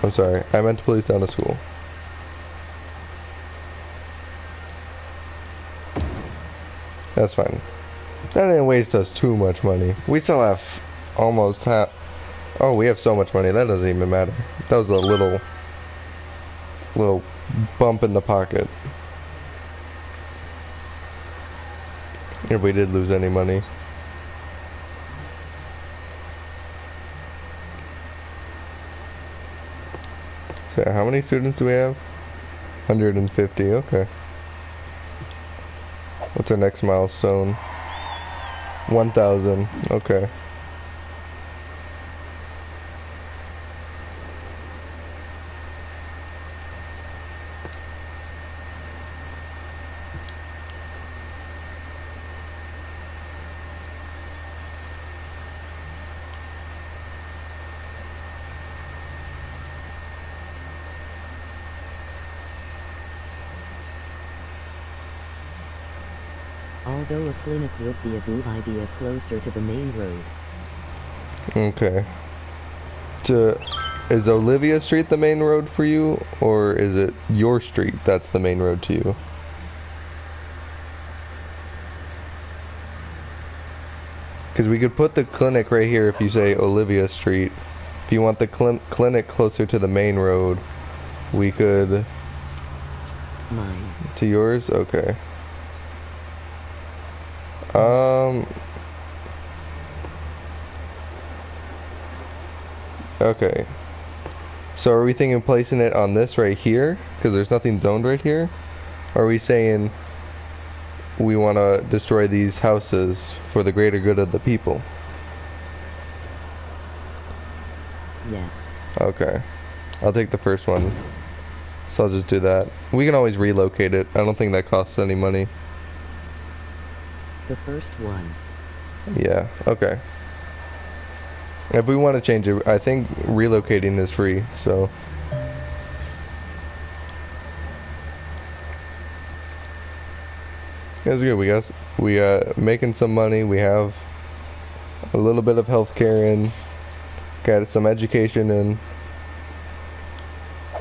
I'm sorry. I meant to police down a school. That's fine. That didn't waste us too much money. We still have almost half. Oh, we have so much money. That doesn't even matter. That was a little bump in the pocket. If we did lose any money. So how many students do we have? 150, okay. What's our next milestone? 1,000, okay. Although a clinic would be a good idea closer to the main road. Okay. Is Olivia Street the main road for you, or is it your street that's the main road to you? Because we could put the clinic right here if you say Olivia Street. If you want the clinic closer to the main road, we could... Mine. To yours? Okay. Okay. So are we thinking placing it on this right here? Because there's nothing zoned right here? Or are we saying we want to destroy these houses for the greater good of the people? Yeah. Okay. I'll take the first one. So I'll just do that. We can always relocate it. I don't think that costs any money. The first one. Yeah, okay. If we want to change it, I think relocating is free, so... It's good. We making some money. We have a little bit of healthcare in. Got some education in.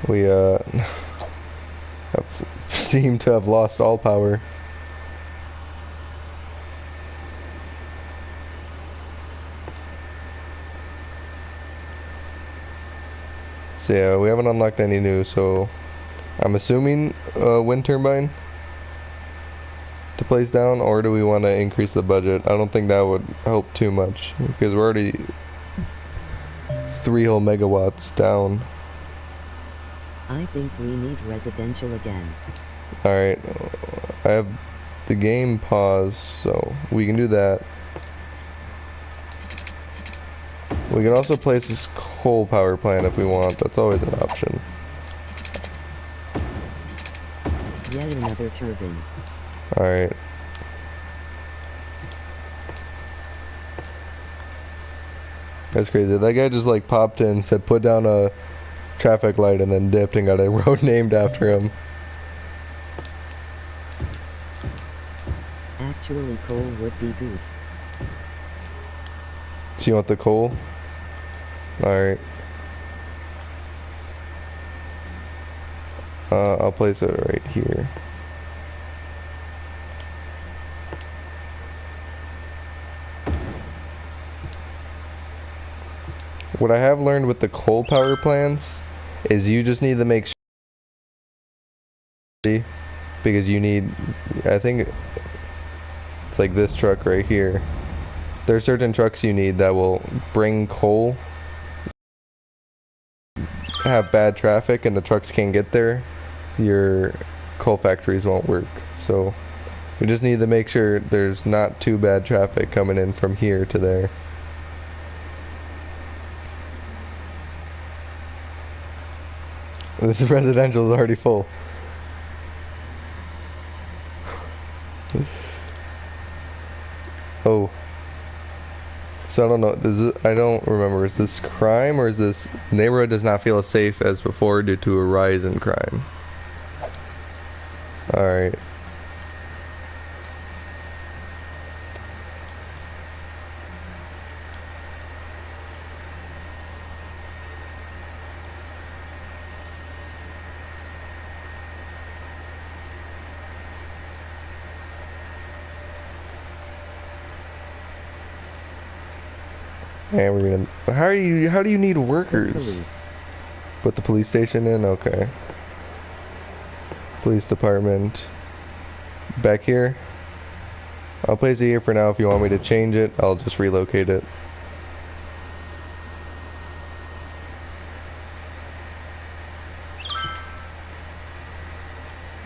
We seem to have lost all power. So yeah, we haven't unlocked any new, so I'm assuming wind turbine to place down, or do we want to increase the budget? I don't think that would help too much because we're already 3 whole megawatts down. I think we need residential again. Alright, I have the game paused, so we can do that. We can also place this coal power plant if we want. That's always an option. Yet another turbine. Alright. That's crazy. That guy just like popped in, said put down a traffic light, and then dipped and got a road named after him. Actually, coal would be good. So you want the coal? Alright. I'll place it right here. What I have learned with the coal power plants is you just need to make sure, because you need, I think it's like this truck right here. There are certain trucks you need that will bring coal, have bad traffic, and the trucks can't get there. Your coal factories won't work. So we just need to make sure there's not too bad traffic coming in from here to there. This residential is already full. Oh. So I don't know. I don't remember. Is this crime, or is this neighborhood does not feel as safe as before due to a rise in crime? Alright. And we're gonna. How do you need workers? Put the police station in. Okay. Police department. Back here. I'll place it here for now. If you want me to change it, I'll just relocate it.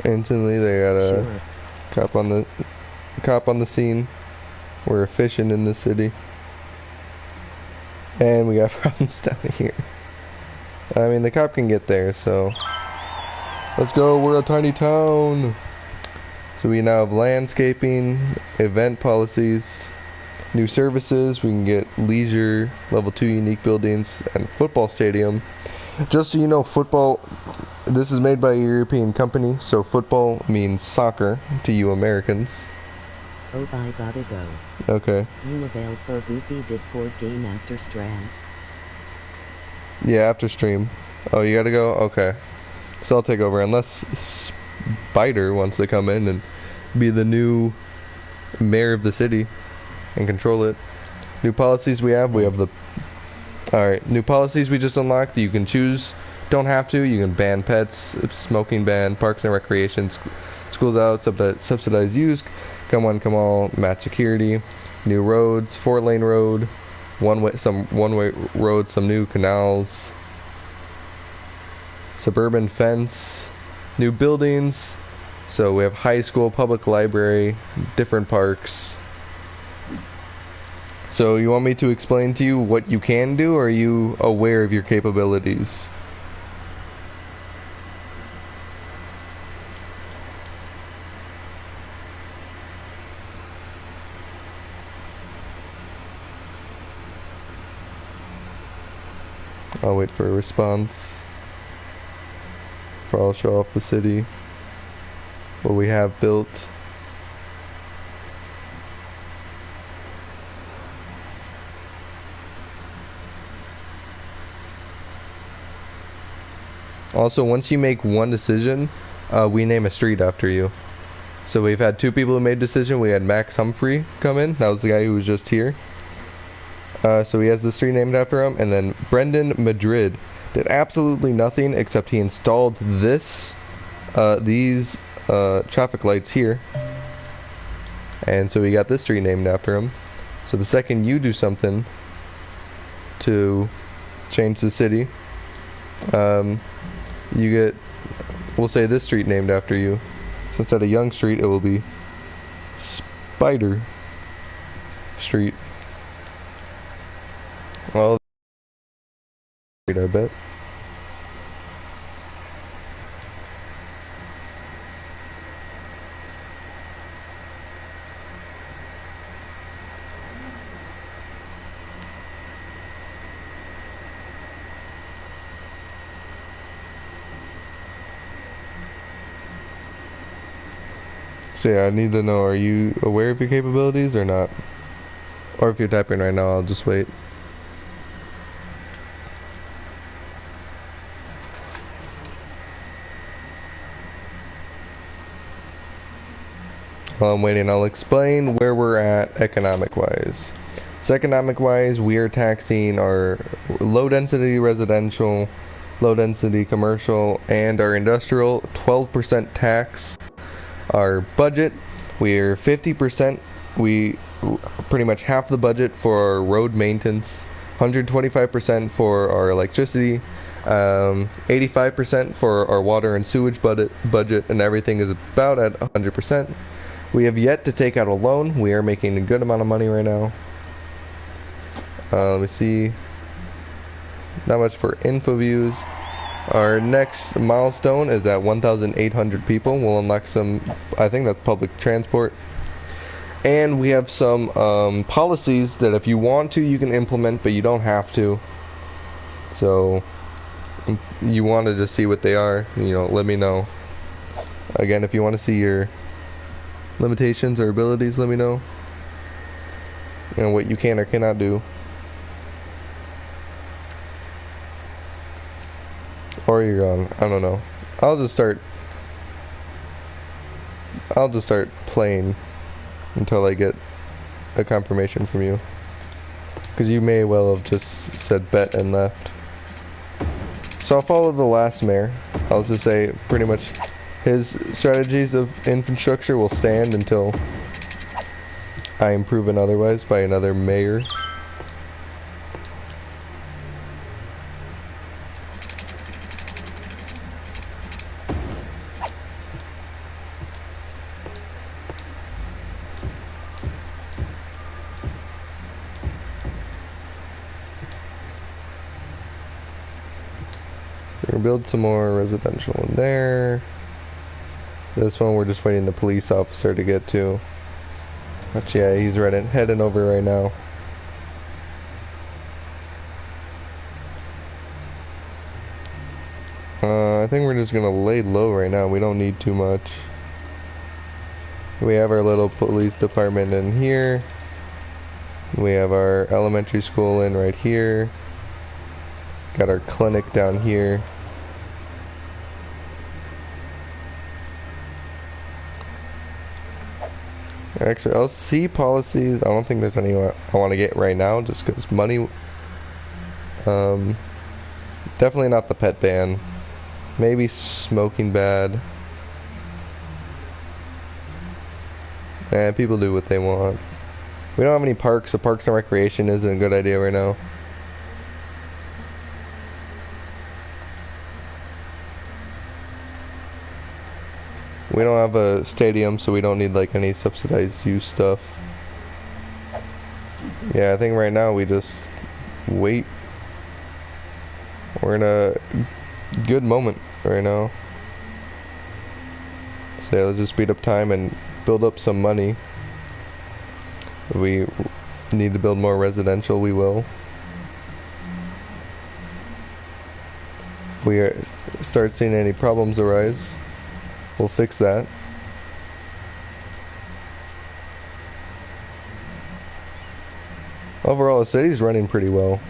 Instantly, they got a cop on the scene. We're efficient in the city. And we got problems down here. I mean, the cop can get there, so... Let's go, we're a tiny town! So we now have landscaping, event policies, new services, we can get leisure, level 2 unique buildings, and football stadium. Just so you know, football... This is made by a European company, so football means soccer to you Americans. Oh, I gotta go. Okay. You availed for Goofy Discord game after Strad. Yeah, after stream. Oh, you gotta go? Okay. So I'll take over unless Spider wants to come in and be the new mayor of the city and control it. New policies we have the... Alright, new policies we just unlocked. You can choose, don't have to, you can ban pets, smoking ban, parks and recreation, schools out, subsidized use, come one, come all, match security, new roads, 4-lane road, one-way roads, some new canals, suburban fence, new buildings. So we have high school, public library, different parks. So you want me to explain to you what you can do, or are you aware of your capabilities? I'll wait for a response. I'll show off the city, what we have built. Also, once you make one decision, we name a street after you. So we've had 2 people who made a decision. We had Max Humphrey come in. That was the guy who was just here. So he has the street named after him. And then Brendan Madrid did absolutely nothing except he installed these traffic lights here. And so we got this street named after him. So the second you do something to change the city, you get, we'll say this street named after you. So instead of Young Street, it will be Spider Street. Well, I bet. So yeah, I need to know, are you aware of your capabilities or not? Or if you're typing right now, I'll just wait. While I'm waiting, I'll explain where we're at economic-wise. So economic-wise, we are taxing our low-density residential, low-density commercial, and our industrial 12% tax. Our budget, we're 50%. We pretty much half the budget for our road maintenance, 125% for our electricity, 85% for our water and sewage budget, and everything is about at 100%. We have yet to take out a loan. We are making a good amount of money right now. Let me see. Not much for info views. Our next milestone is at 1,800 people. We'll unlock some, I think that's public transport. And we have some policies that if you want to, you can implement, but you don't have to. So, you want to just see what they are, you know, let me know. Again, if you want to see your limitations or abilities, let me know. And what you can or cannot do. Or you're gone. I don't know. I'll just start playing until I get a confirmation from you. Because you may well have just said bet and left. So I'll follow the last mayor. I'll just say pretty much his strategies of infrastructure will stand until I am proven otherwise by another mayor. We're gonna build some more residential in there. This one we're just waiting the police officer to get to. But yeah, he's heading over right now. I think we're just gonna lay low right now. We don't need too much. We have our little police department in here. We have our elementary school in right here. Got our clinic down here. Actually, LC policies, I don't think there's any I want to get right now just because money. Definitely not the pet ban. Maybe smoking bad. People do what they want. We don't have any parks, so parks and recreation isn't a good idea right now. We don't have a stadium, so we don't need like any subsidized use stuff. Yeah, I think right now we just wait. We're in a good moment right now. So yeah, let's just speed up time and build up some money. If we need to build more residential, we will. If we start seeing any problems arise, we'll fix that. Overall, the city's running pretty well.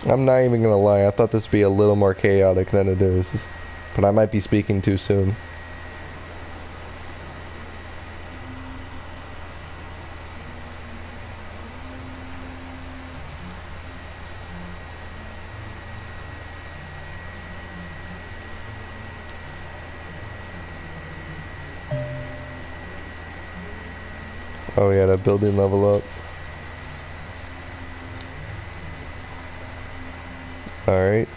I'm not even gonna lie, I thought this would be a little more chaotic than it is. But I might be speaking too soon. Oh yeah, that building level up. Alright.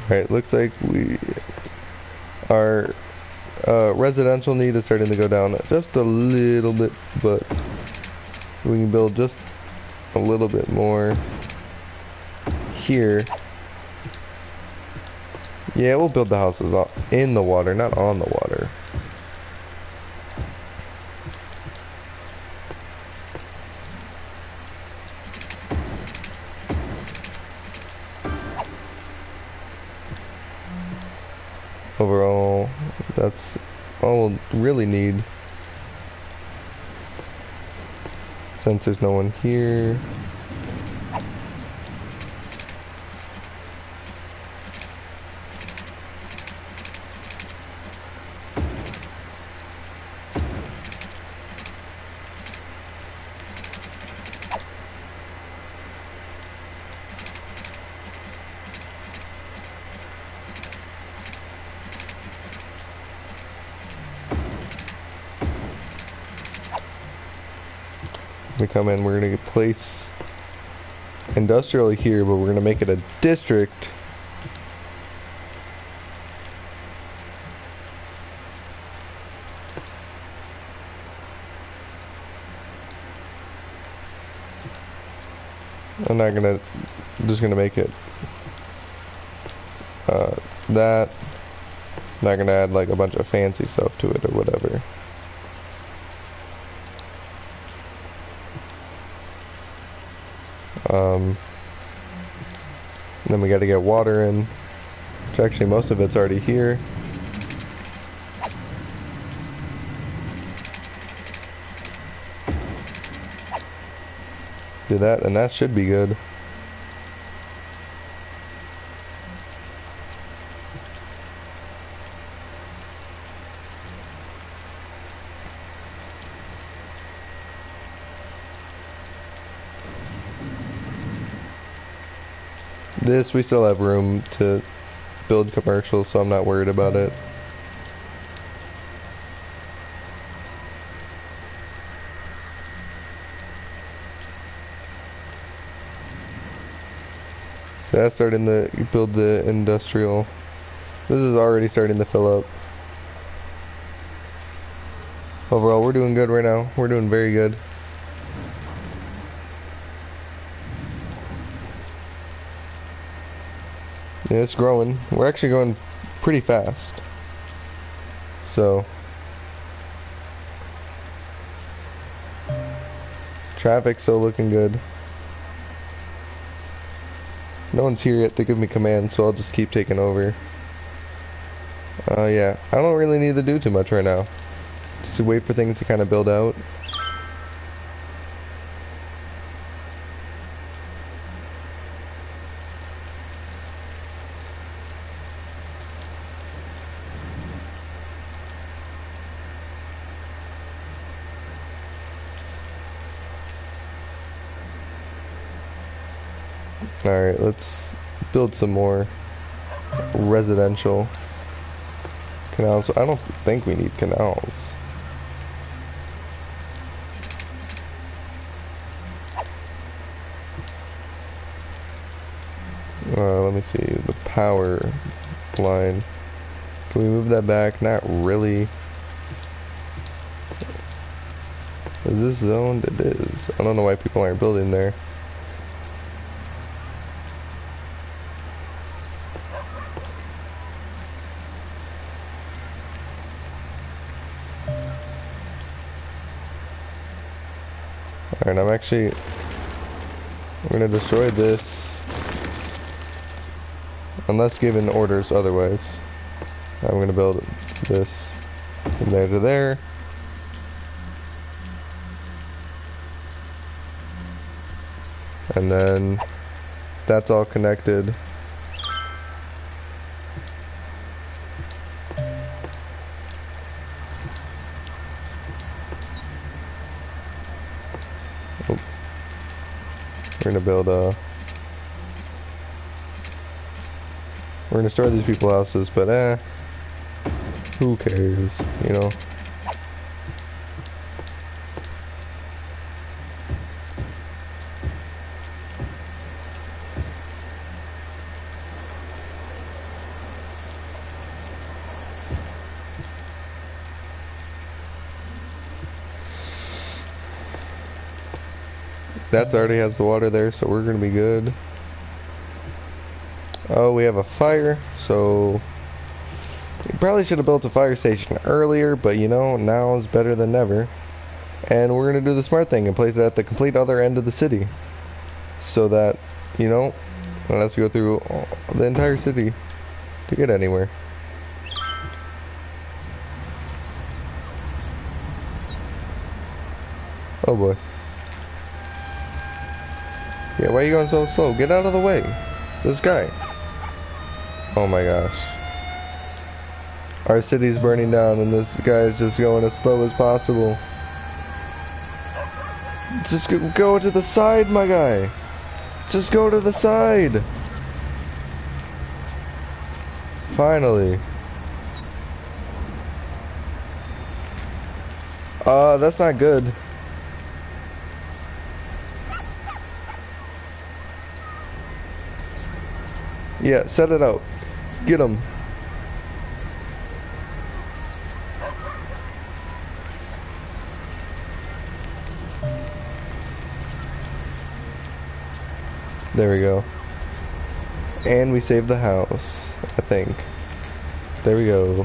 Alright, looks like our residential need is starting to go down just a little bit, but we can build just a little bit more here. Yeah, we'll build the houses in the water, not on the water. Overall, that's all we'll really need. Since there's no one here. We come in, we're gonna place industrial here, but we're gonna make it a district. I'm not gonna, just gonna make it that. Not gonna add like a bunch of fancy stuff to it or whatever. Then we got to get water in, which actually most of it's already here. Do that, and that should be good. This, we still have room to build commercial, so I'm not worried about it. So that's starting to build the industrial. This is already starting to fill up. Overall, we're doing good right now. We're doing very good. Yeah, it's growing. We're actually going pretty fast. So traffic's still looking good. No one's here yet to give me commands, so I'll just keep taking over. Yeah, I don't really need to do too much right now. Just wait for things to kind of build out. Alright, let's build some more residential canals. I don't think we need canals. Let me see, the power line. Can we move that back? Not really. Is this zoned? It is. I don't know why people aren't building there. Alright, I'm gonna destroy this. Unless given orders otherwise. I'm gonna build this from there to there. And then that's all connected. Oh. We're gonna build a... We're gonna destroy these people's houses, but who cares, you know? That's already has the water there, so we're gonna be good. Oh, we have a fire, so we probably should have built a fire station earlier, but you know, now is better than never. And we're gonna do the smart thing and place it at the complete other end of the city, so that, you know, I don't have to go through the entire city to get anywhere. Oh boy. Yeah, why are you going so slow? Get out of the way. This guy. Oh my gosh. Our city's burning down and this guy is just going as slow as possible. Just go to the side, my guy. Just go to the side. Finally. That's not good. Yeah, set it out. Get him. There we go. And we saved the house, I think. There we go.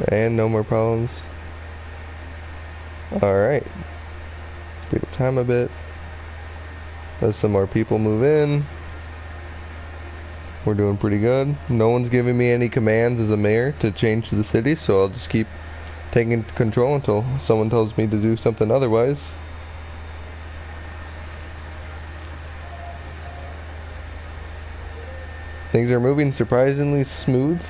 And no more problems. Alright. Speed up time a bit. Let some more people move in. We're doing pretty good. No one's giving me any commands as a mayor to change the city, so I'll just keep taking control until someone tells me to do something otherwise. Things are moving surprisingly smooth.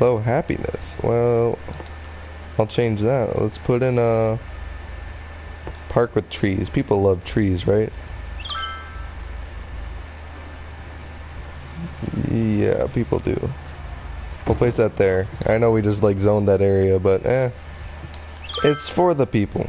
Low happiness. Well, I'll change that. Let's put in a park with trees. People love trees, right? Yeah, people do. We'll place that there. I know we just like zoned that area, but it's for the people.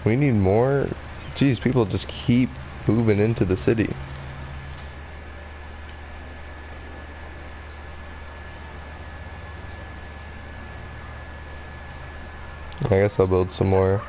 We need more. Geez, people just keep moving into the city. I guess I'll build some more.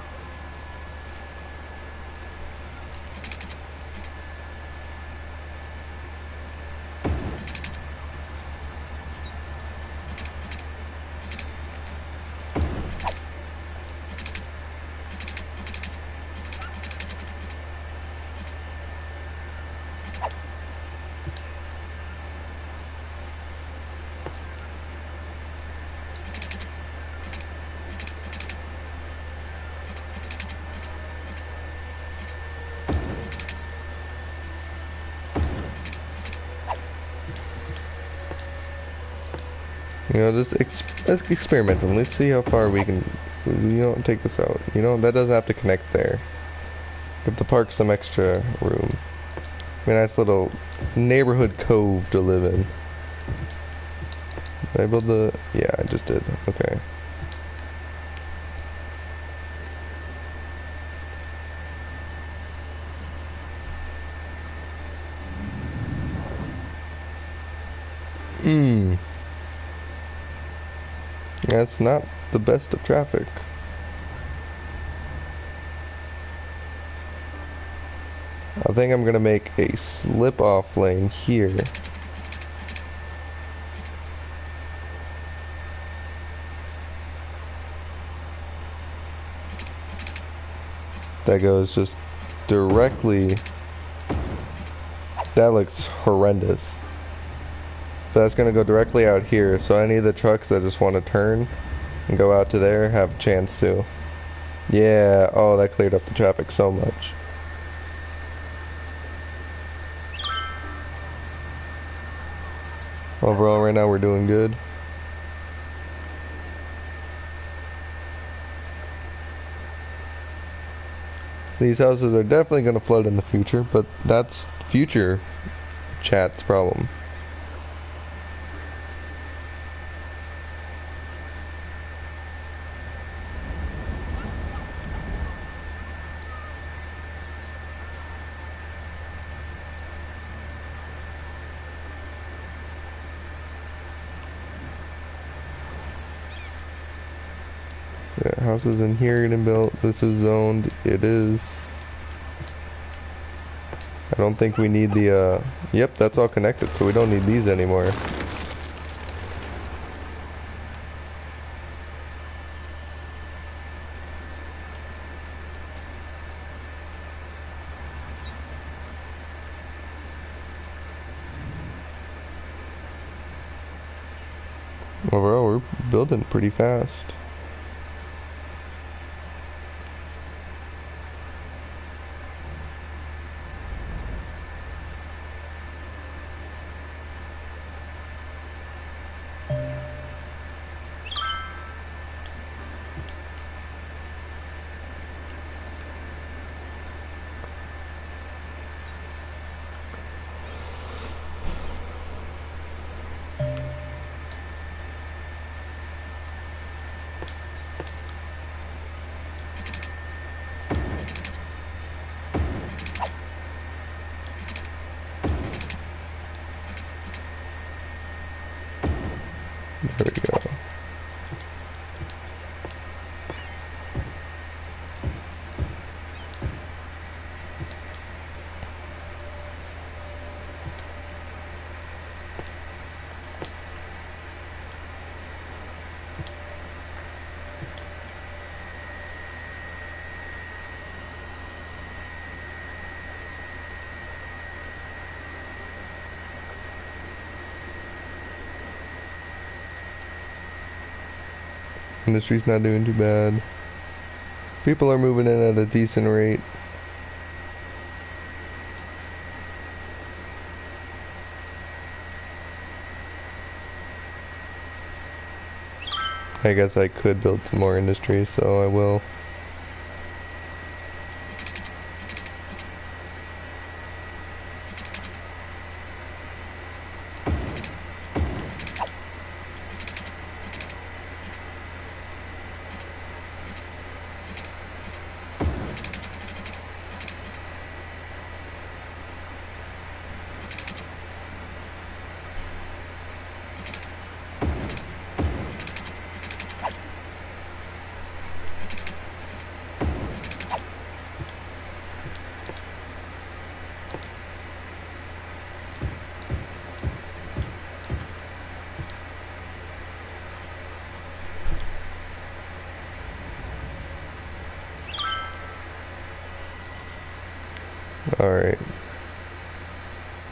You know, just let's experiment and let's see how far we can, take this out. That doesn't have to connect there. Give the park some extra room. A nice little neighborhood cove to live in. Did I build the... Yeah, I just did. Okay. That's not the best of traffic. I think I'm gonna make a slip-off lane here. That goes just directly... That looks horrendous. But that's gonna go directly out here, so any of the trucks that just want to turn and go out to there have a chance to. Yeah, oh, that cleared up the traffic so much. Overall, right now we're doing good. These houses are definitely going to flood in the future, but that's future chat's problem. Yeah, houses in here getting built. This is zoned. It is. I don't think we need the, Yep, that's all connected, so we don't need these anymore. Overall, we're building pretty fast. There we go. Industry's not doing too bad. People are moving in at a decent rate. I guess I could build some more industry, so I will. Alright.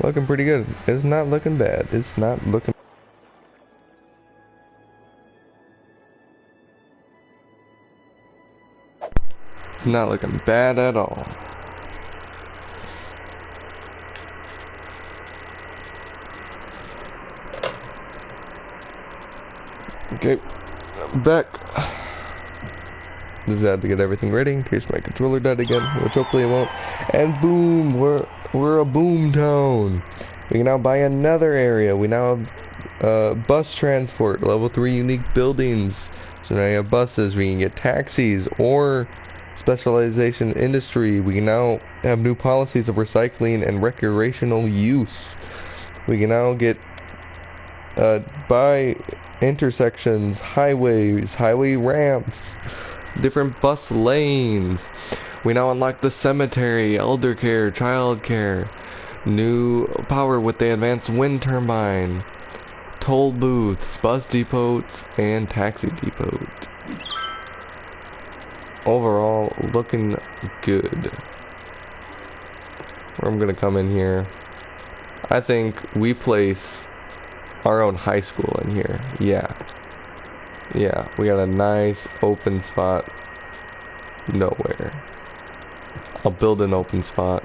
Looking pretty good. It's not looking bad. It's not looking... Not looking bad at all. Okay. Back. Just had to get everything ready in case my controller died again, which hopefully it won't. And boom, we're a boom town. We can now buy another area. We now have bus transport, level 3 unique buildings. So now you have buses. We can get taxis or specialization industry. We can now have new policies of recycling and recreational use. We can now get buy intersections, highways, highway ramps, different bus lanes. We now unlock the cemetery, elder care, child care, new power with the advanced wind turbine, toll booths, bus depots, and taxi depot. Overall, looking good. I'm gonna come in here. I think we place our own high school in here. Yeah, we got a nice open spot nowhere. I'll build an open spot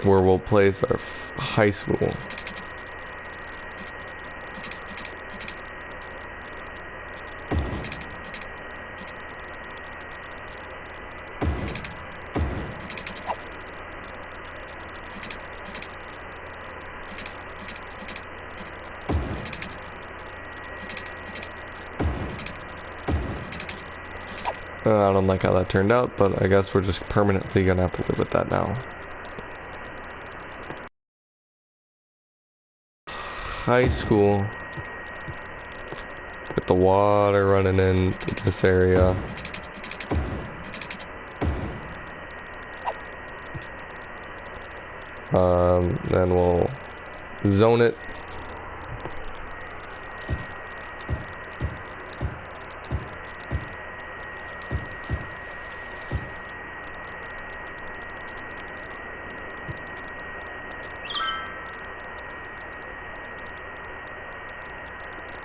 where we'll place our high school. I don't like how that turned out, but I guess we're just permanently gonna have to live with that now. High school. Get the water running into this area. Then we'll zone it.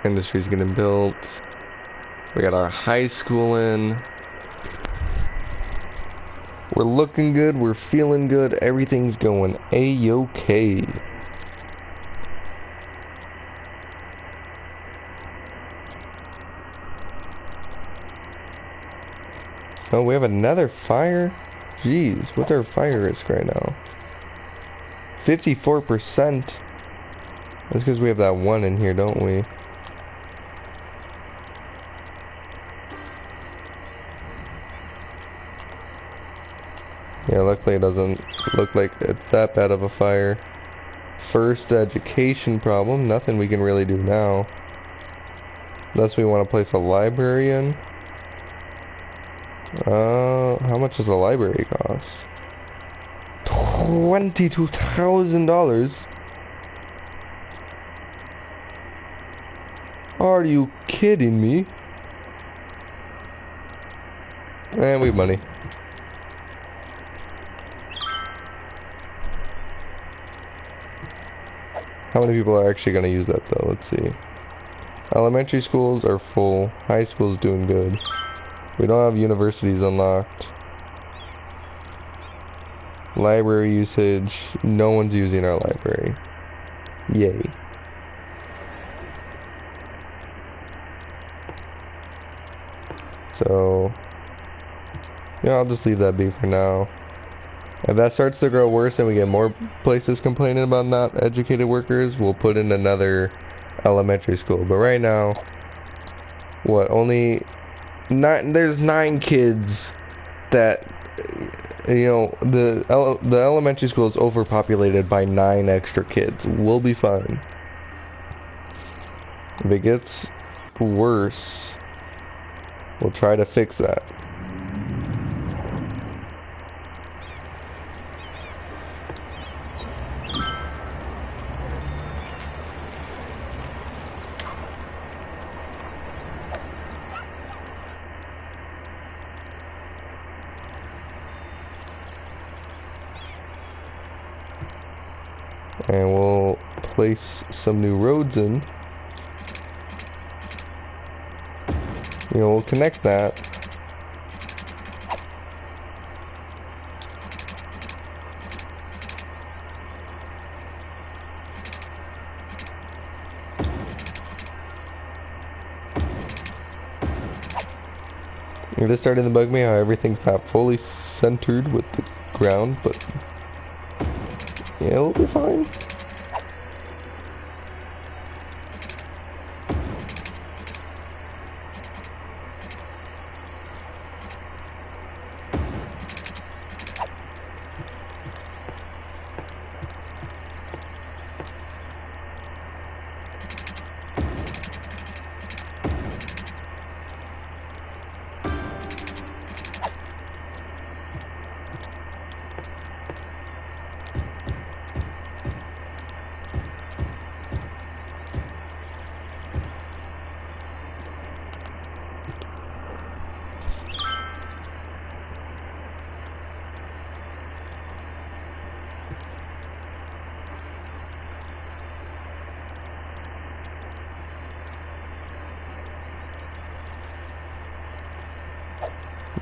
Industry's getting built. We got our high school in. We're looking good. We're feeling good. Everything's going a-okay. Oh, we have another fire? Jeez, what's our fire risk right now? 54%. That's because we have that one in here, don't we? Yeah, luckily it doesn't look like it's that bad of a fire. First education problem, nothing we can really do now. Unless we want to place a library in. How much does a library cost? $22,000? Are you kidding me? And we have money. How many people are actually going to use that though? Let's see. Elementary schools are full. High school's doing good. We don't have universities unlocked. Library usage. No one's using our library. Yay. So, yeah, I'll just leave that be for now. If that starts to grow worse and we get more places complaining about not educated workers, we'll put in another elementary school. But right now, what, only there's 9 kids that, you know, the elementary school is overpopulated by 9 extra kids. We'll be fine. If it gets worse, we'll try to fix that. And we'll place some new roads in. You know, we'll connect that. This started to bug me how everything's not fully centered with the ground, but yeah, it'll be fine.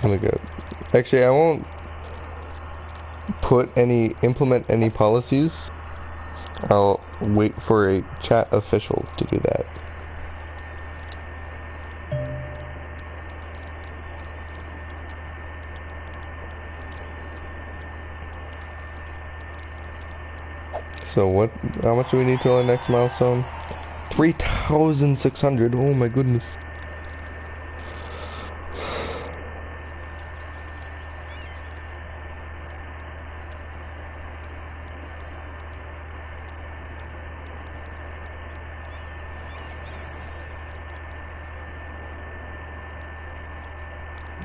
Really good. Actually, I won't implement any policies. I'll wait for a chat official to do that. So how much do we need to our next milestone? 3,600. Oh my goodness.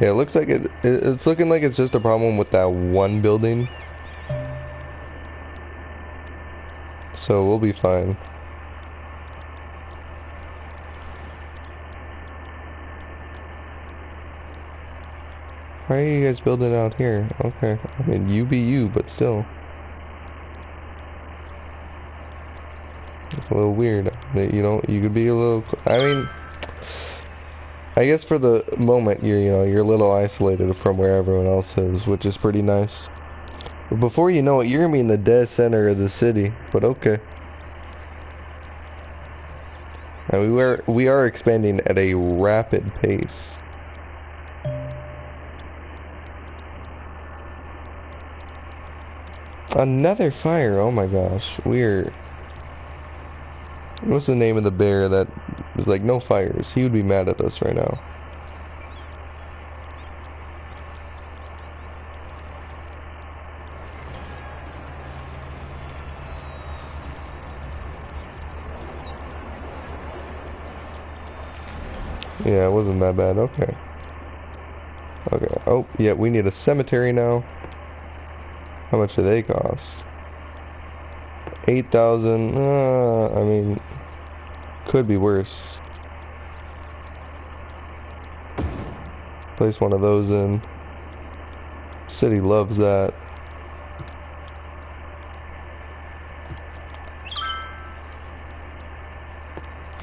Yeah, it looks like it's looking like it's just a problem with that one building. So we'll be fine. Why are you guys building out here? Okay. I mean, you be you, but still. It's a little weird that you could be a little, I mean, I guess for the moment you're a little isolated from where everyone else is, which is pretty nice. But before you know it, you're gonna be in the dead center of the city. But okay. And we are expanding at a rapid pace. Another fire, oh my gosh. What's the name of the bear that is like, no fires? He would be mad at us right now. Yeah, it wasn't that bad, okay. Okay, oh, yeah, we need a cemetery now. How much do they cost? 8,000, I mean, could be worse. Place one of those in. City loves that.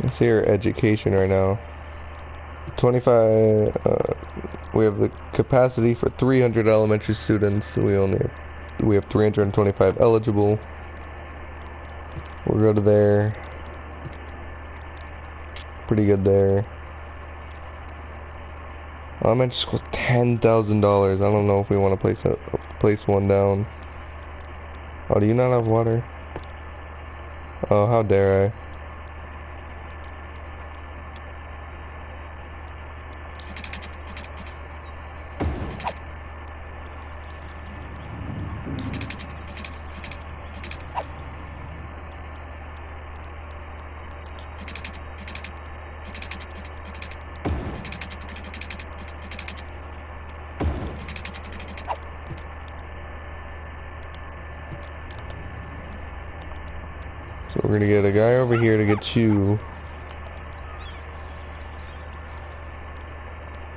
Let's see our education right now. 25, we have the capacity for 300 elementary students. We have 325 eligible. We'll go to there. Pretty good there. Elementary school's $10,000. I don't know if we want to place one down. Oh, do you not have water? Oh, how dare I? So we're gonna get a guy over here to get you.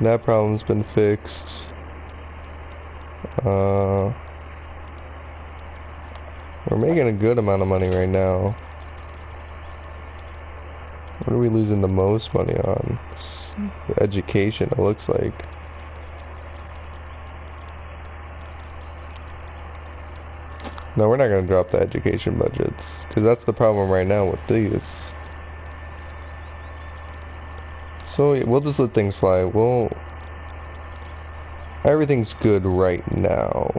That problem's been fixed. We're making a good amount of money right now. What are we losing the most money on? Education, it looks like. No, we're not going to drop the education budgets, because that's the problem right now with these. So we'll just let things fly. Everything's good right now.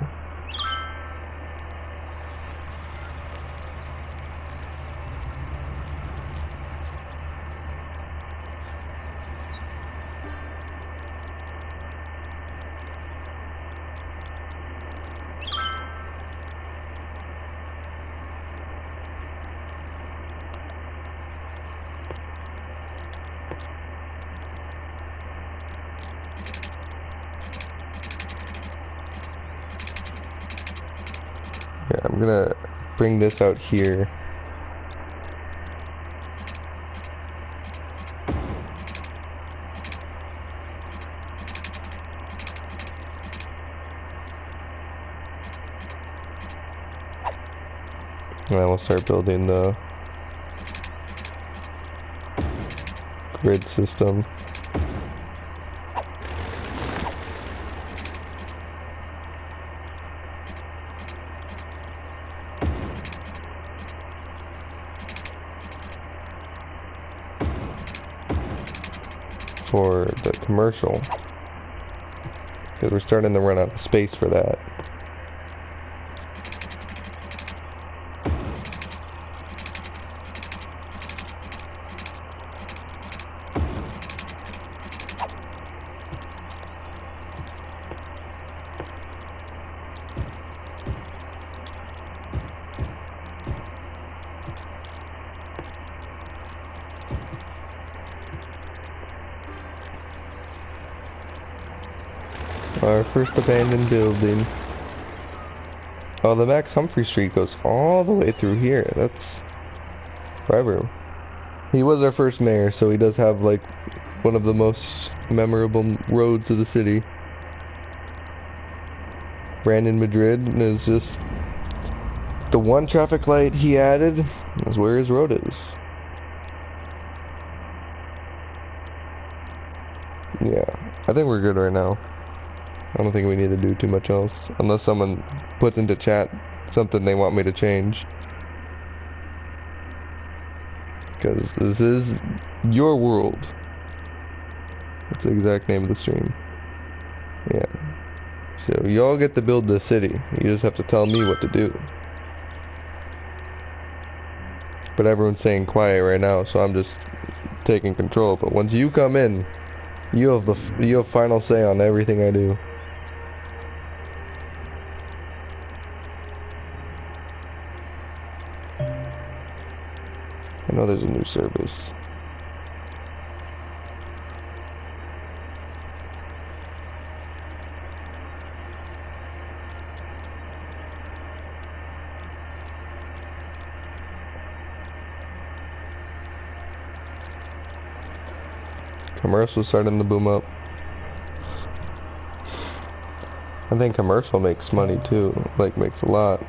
Yeah, I'm gonna bring this out here. And then we'll start building the grid system. For the commercial, because we're starting to run out of space for that. Our first abandoned building. Oh, the Max Humphrey Street goes all the way through here. That's forever. He was our first mayor, so he does have like one of the most memorable roads of the city. Brandon Madrid is just the one traffic light he added is where his road is. Yeah, I think we're good right now. I don't think we need to do too much else. Unless someone puts into chat something they want me to change. Because this is your world. That's the exact name of the stream. Yeah. So y'all get to build the city. You just have to tell me what to do. But everyone's staying quiet right now, so I'm just taking control. But once you come in, you have final say on everything I do. I know there's a new service. Commercial's starting to boom up. I think commercial makes money too, like makes a lot.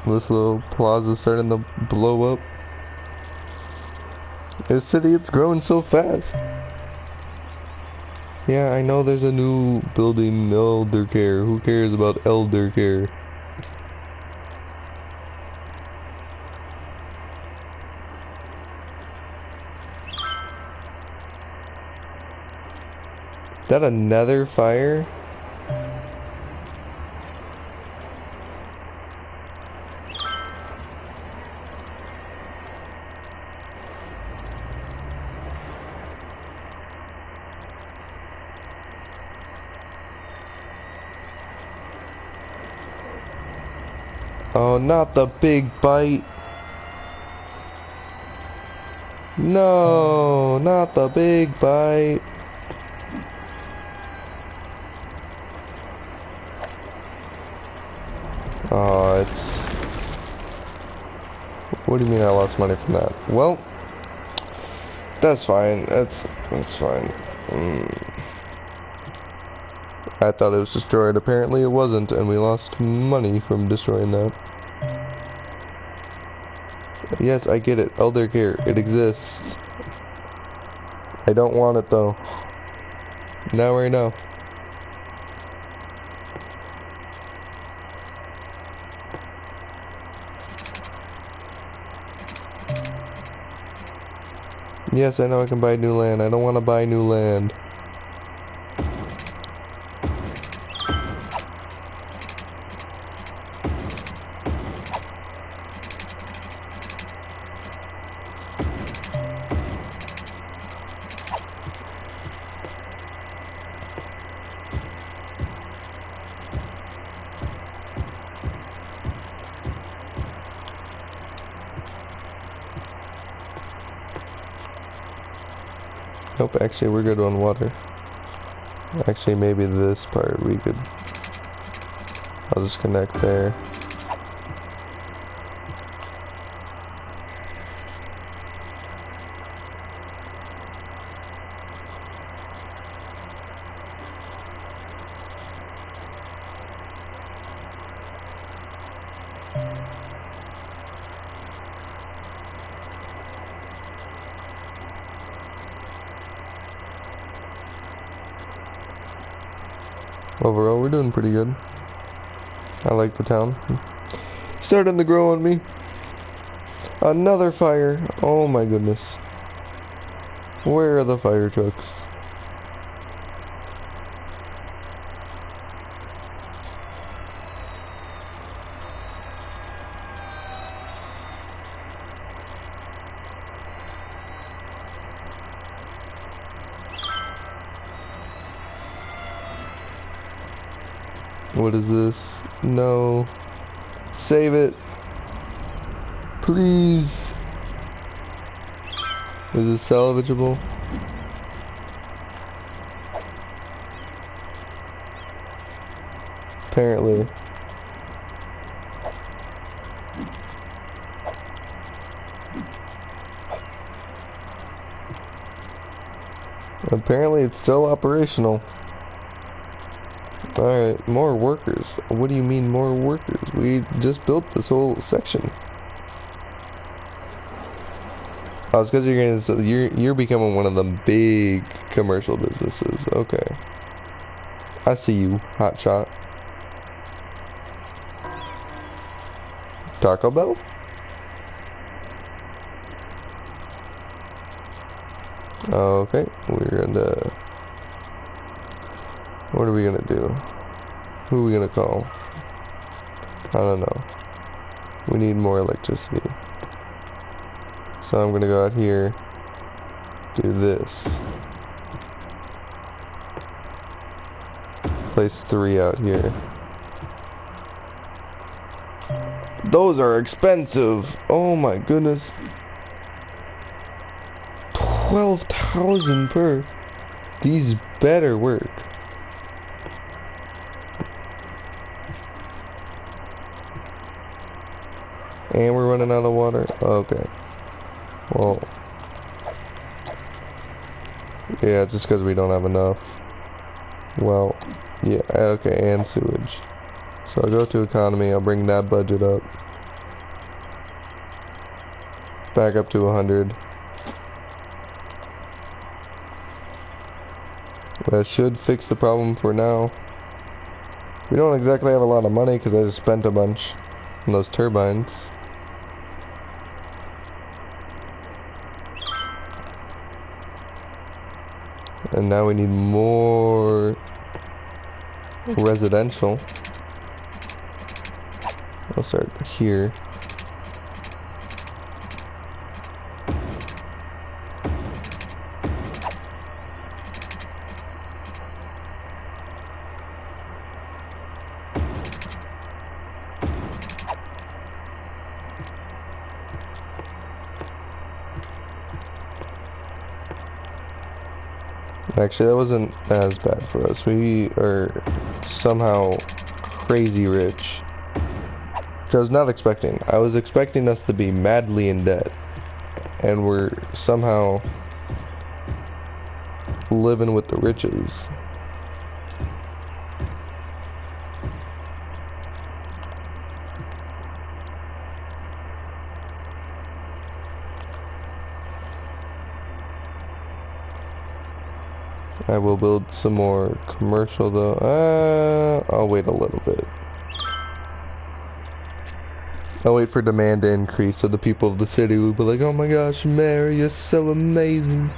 This little plaza's starting to blow up. This city, it's growing so fast. Yeah, I know there's a new building, elder care. Who cares about elder care? That another fire? Oh, not the big bite. No, not the big bite. Oh, it's... What do you mean I lost money from that? Well, that's fine. That's fine. I thought it was destroyed. Apparently it wasn't, and we lost money from destroying that. Yes, I get it. Elder care. It exists. I don't want it though. Now right now. Yes, I know I can buy new land. I don't want to buy new land. Nope, actually we're good on water. Actually maybe this part we could... I'll just connect there. Overall, we're doing pretty good. I like the town. Starting to grow on me. Another fire. Oh my goodness. Where are the fire trucks? What is this? No. Save it. Please. Is it salvageable? Apparently. Apparently it's still operational. Alright, more workers. What do you mean more workers? We just built this whole section. Oh, it's because you're becoming one of the big commercial businesses. Okay. I see you, hotshot. Taco Bell? Okay, we're gonna... What are we gonna do? Who are we gonna call? I don't know. We need more electricity. So I'm gonna go out here, do this. Place 3 out here. Those are expensive. Oh my goodness. 12,000 per. These better work. And we're running out of water. Okay. Well. Yeah, just because we don't have enough. Well, yeah, okay, and sewage. So I'll go to economy, I'll bring that budget up. Back up to 100. That should fix the problem for now. We don't exactly have a lot of money because I just spent a bunch on those turbines. And now we need more residential. I'll start here. Actually, that wasn't as bad for us. We are somehow crazy rich. which I was not expecting. I was expecting us to be madly in debt, and we're somehow living with the riches. I will build some more commercial though. I'll wait a little bit. I'll wait for demand to increase so the people of the city will be like, oh my gosh, Mary, you're so amazing.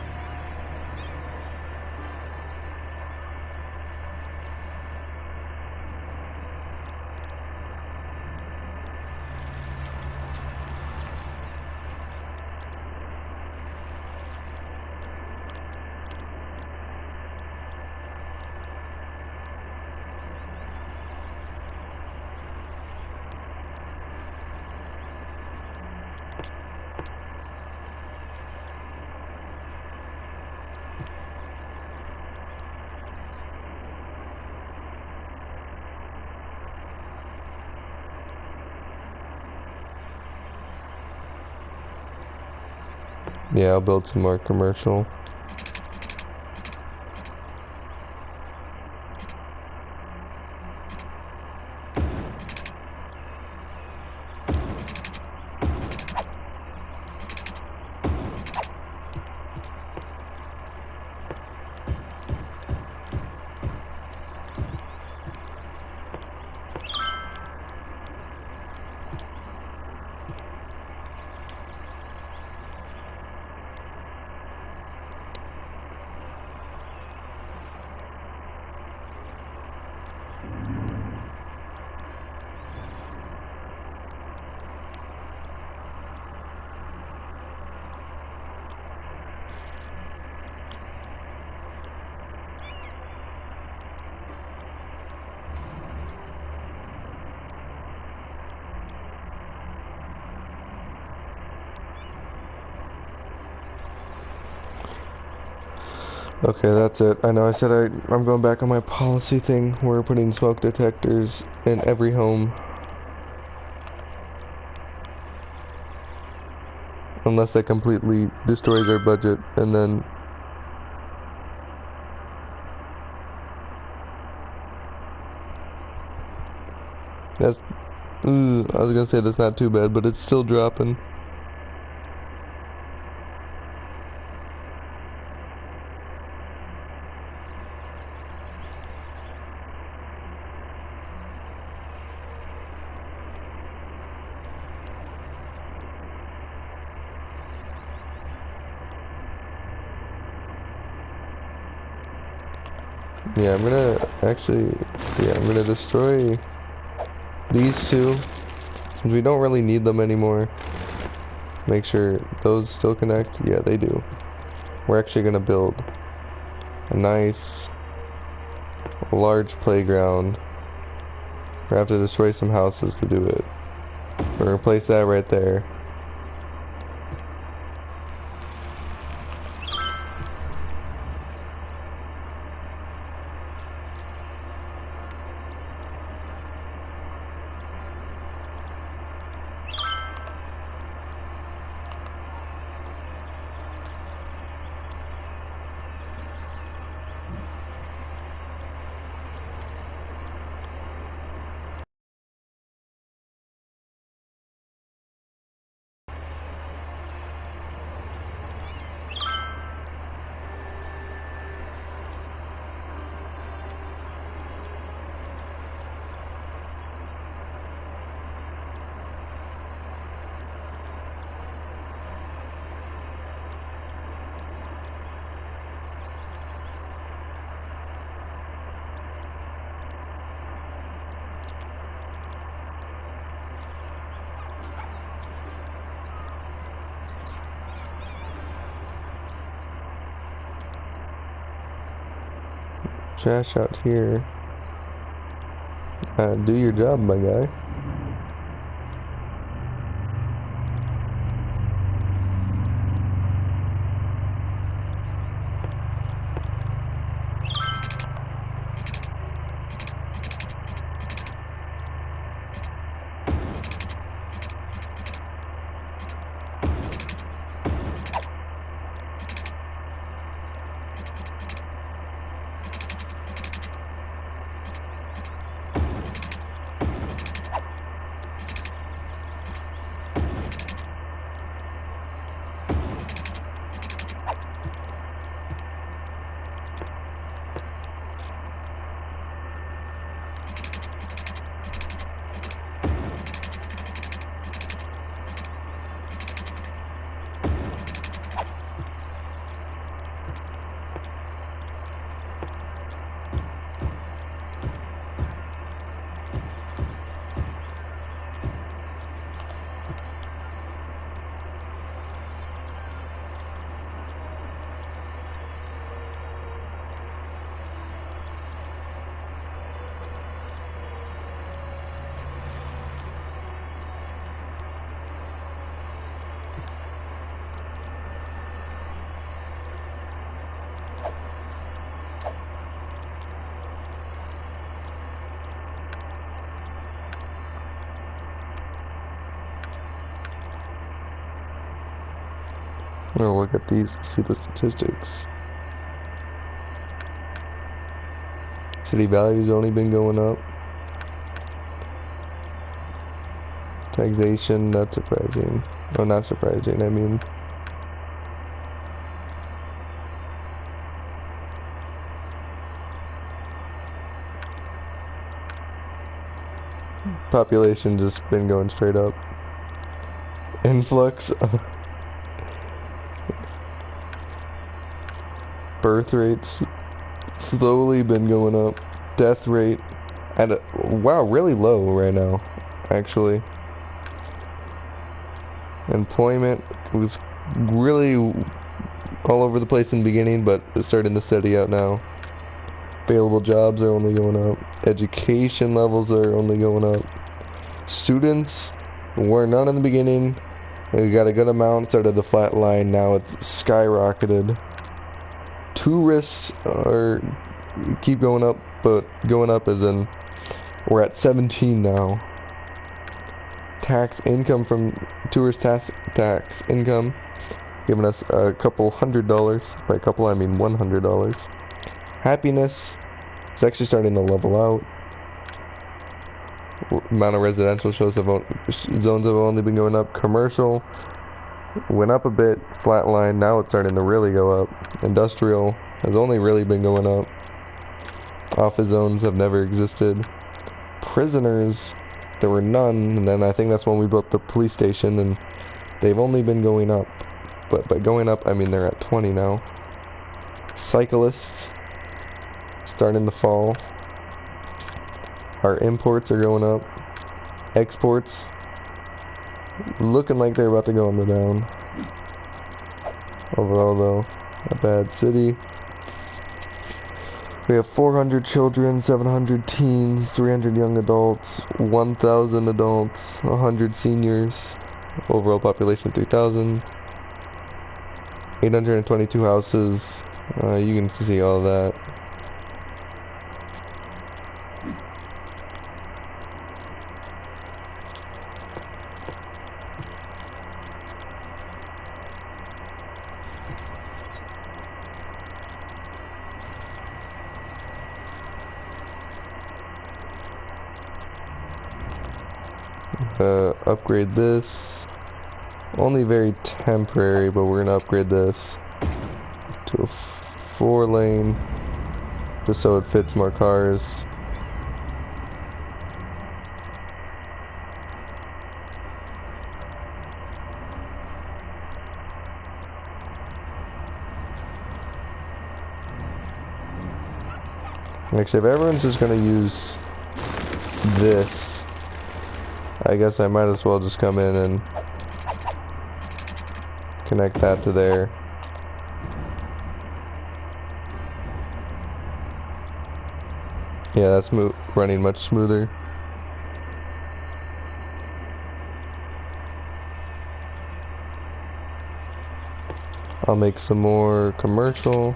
Yeah, I'll build some more commercial. Okay, that's it. I know I said I'm going back on my policy thing. We're putting smoke detectors in every home. Unless that completely destroys our budget, and then that's, I was gonna say that's not too bad, but it's still dropping. Yeah, I'm gonna actually, yeah, I'm gonna destroy these two, since we don't really need them anymore. Make sure those still connect. Yeah, they do. We're actually gonna build a nice, large playground. We're gonna have to destroy some houses to do it. We're gonna place that right there. Trash out here. Do your job, my guy. I'm gonna look at these to see the statistics. City value's only been going up. Taxation, that's surprising. Oh, not surprising, I mean. Population just been going straight up. Influx. Birth rates slowly been going up. Death rate at a, wow, really low right now, actually. Employment was really all over the place in the beginning, but it's starting to steady out now. Available jobs are only going up. Education levels are only going up. Students were none in the beginning. We got a good amount, started the flat line, now it's skyrocketed. Tourists are keep going up, but going up as in we're at 17 now. Tax income from tourist tax income giving us a couple $100. By a couple I mean $100. Happiness is actually starting to level out. Amount of residential zones have only been going up. Commercial went up a bit, flatline, now it's starting to really go up. Industrial has only really been going up. Office zones have never existed. Prisoners, there were none, and then I think that's when we built the police station, and they've only been going up. But by going up, I mean they're at 20 now. Cyclists, starting to fall. Our imports are going up. Exports, looking like they're about to go on the down. Overall, though, a bad city. We have 400 children, 700 teens, 300 young adults, 1,000 adults, 100 seniors. Overall population 3,000. 822 houses. You can see all of that. Upgrade this. Only very temporary, but we're gonna upgrade this to a 4-lane just so it fits more cars. Actually, if everyone's just gonna use this, I guess I might as well just come in and connect that to there. Yeah, that's running much smoother. I'll make some more commercial.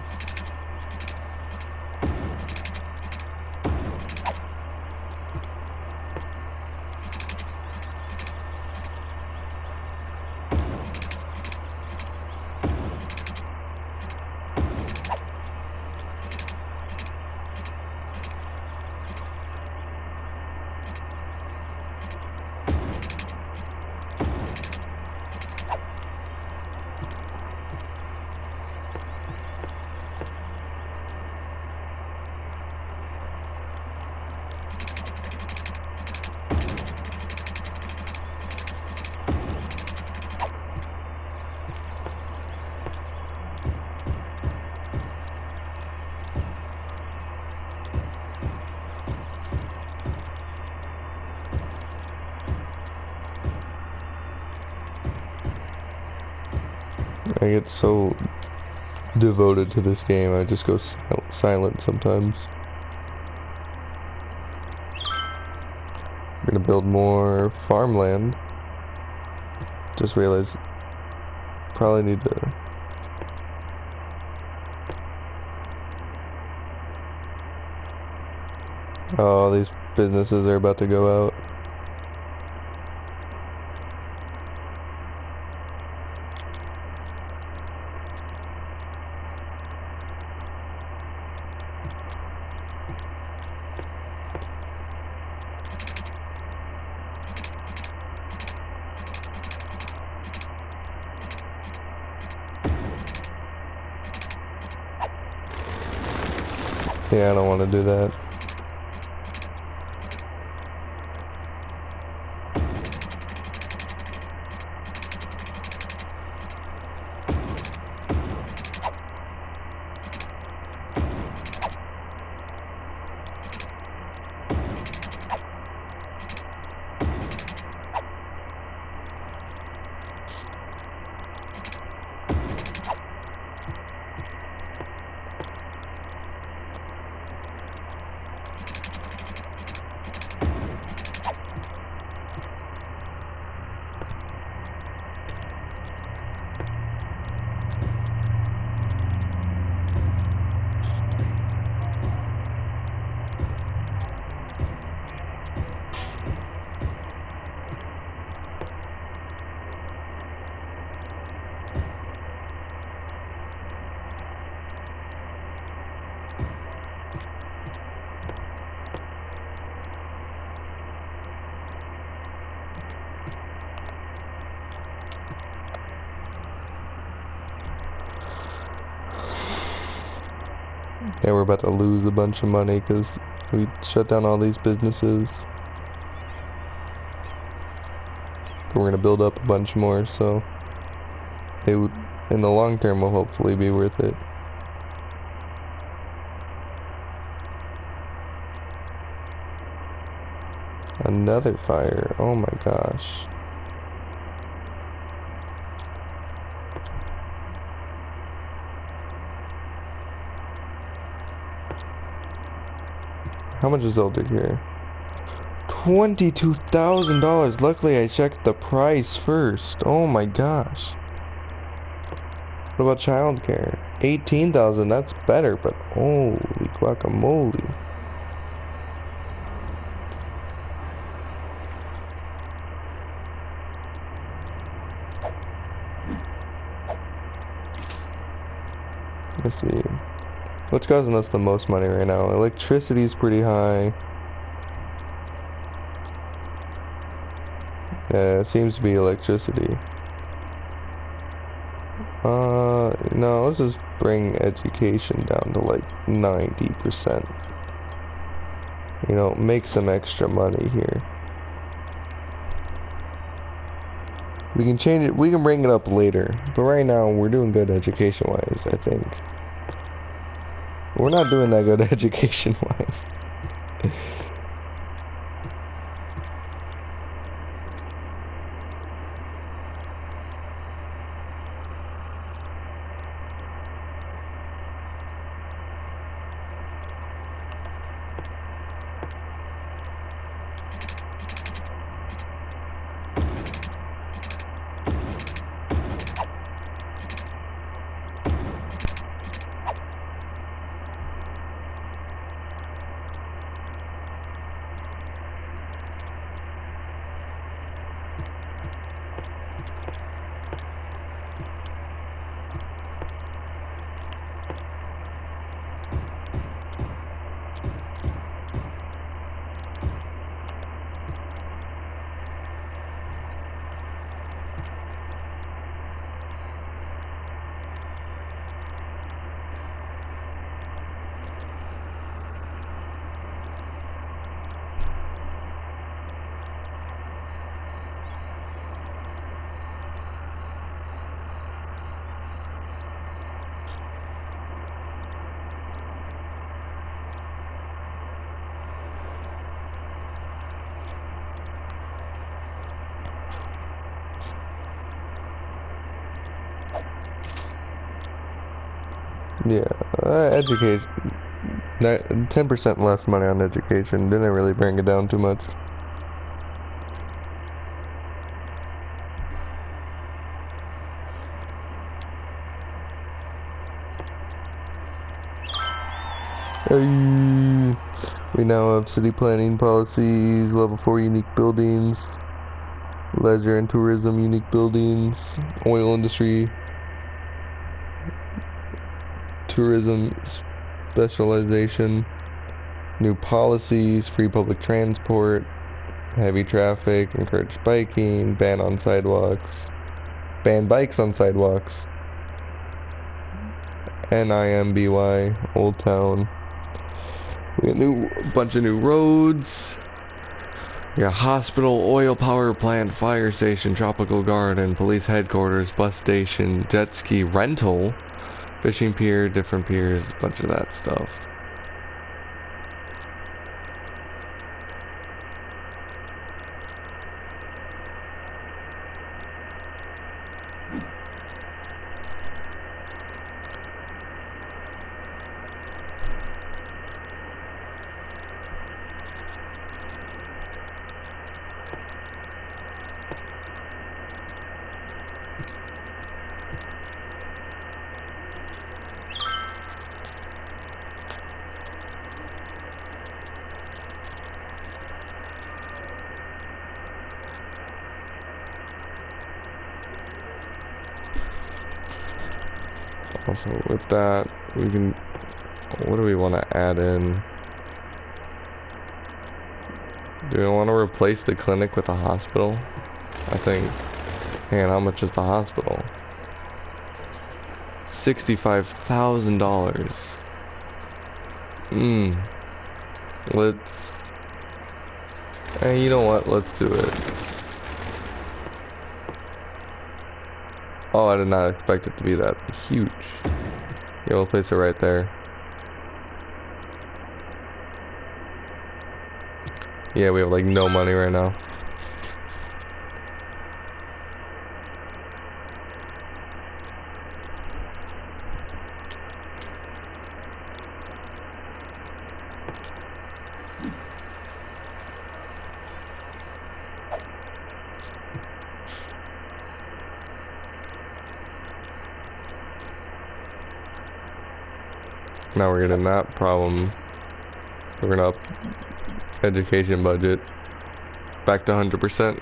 I get so devoted to this game, I just go silent sometimes. I'm gonna build more farmland. Just realized probably need to oh, these businesses are about to go out. Yeah, I don't want to do that. Yeah, we're about to lose a bunch of money because we shut down all these businesses. We're gonna build up a bunch more, so it would, in the long term, will hopefully be worth it. Another fire. Oh my gosh. How much is Elder here? $22,000. Luckily, I checked the price first. Oh my gosh. What about childcare? 18,000. That's better, but holy guacamole. Let's see. What's causing us the most money right now? Electricity is pretty high. Yeah, it seems to be electricity. No, let's just bring education down to like 90%. You know, make some extra money here. We can change it, we can bring it up later. But right now, we're doing good education-wise, I think. We're not doing that good education-wise. Yeah, education. 10% less money on education. Didn't really bring it down too much. We now have city planning policies, level 4 unique buildings, leisure and tourism unique buildings, oil industry, tourism specialization, new policies, free public transport, heavy traffic, encourage biking, ban on sidewalks, ban bikes on sidewalks, NIMBY, Old Town. We got bunch of new roads. We got hospital, oil power plant, fire station, tropical garden, police headquarters, bus station, jet ski rental, fishing pier, different piers, a bunch of that stuff. Also, with that, we can. What do we want to add in? Do we want to replace the clinic with a hospital? I think. Man, how much is the hospital? $65,000. Let's. Hey, you know what? Let's do it. Oh, I did not expect it to be that huge. Yeah, we'll place it right there. Yeah, we have like no money right now. Now we're getting that problem. We're gonna up education budget back to 100%.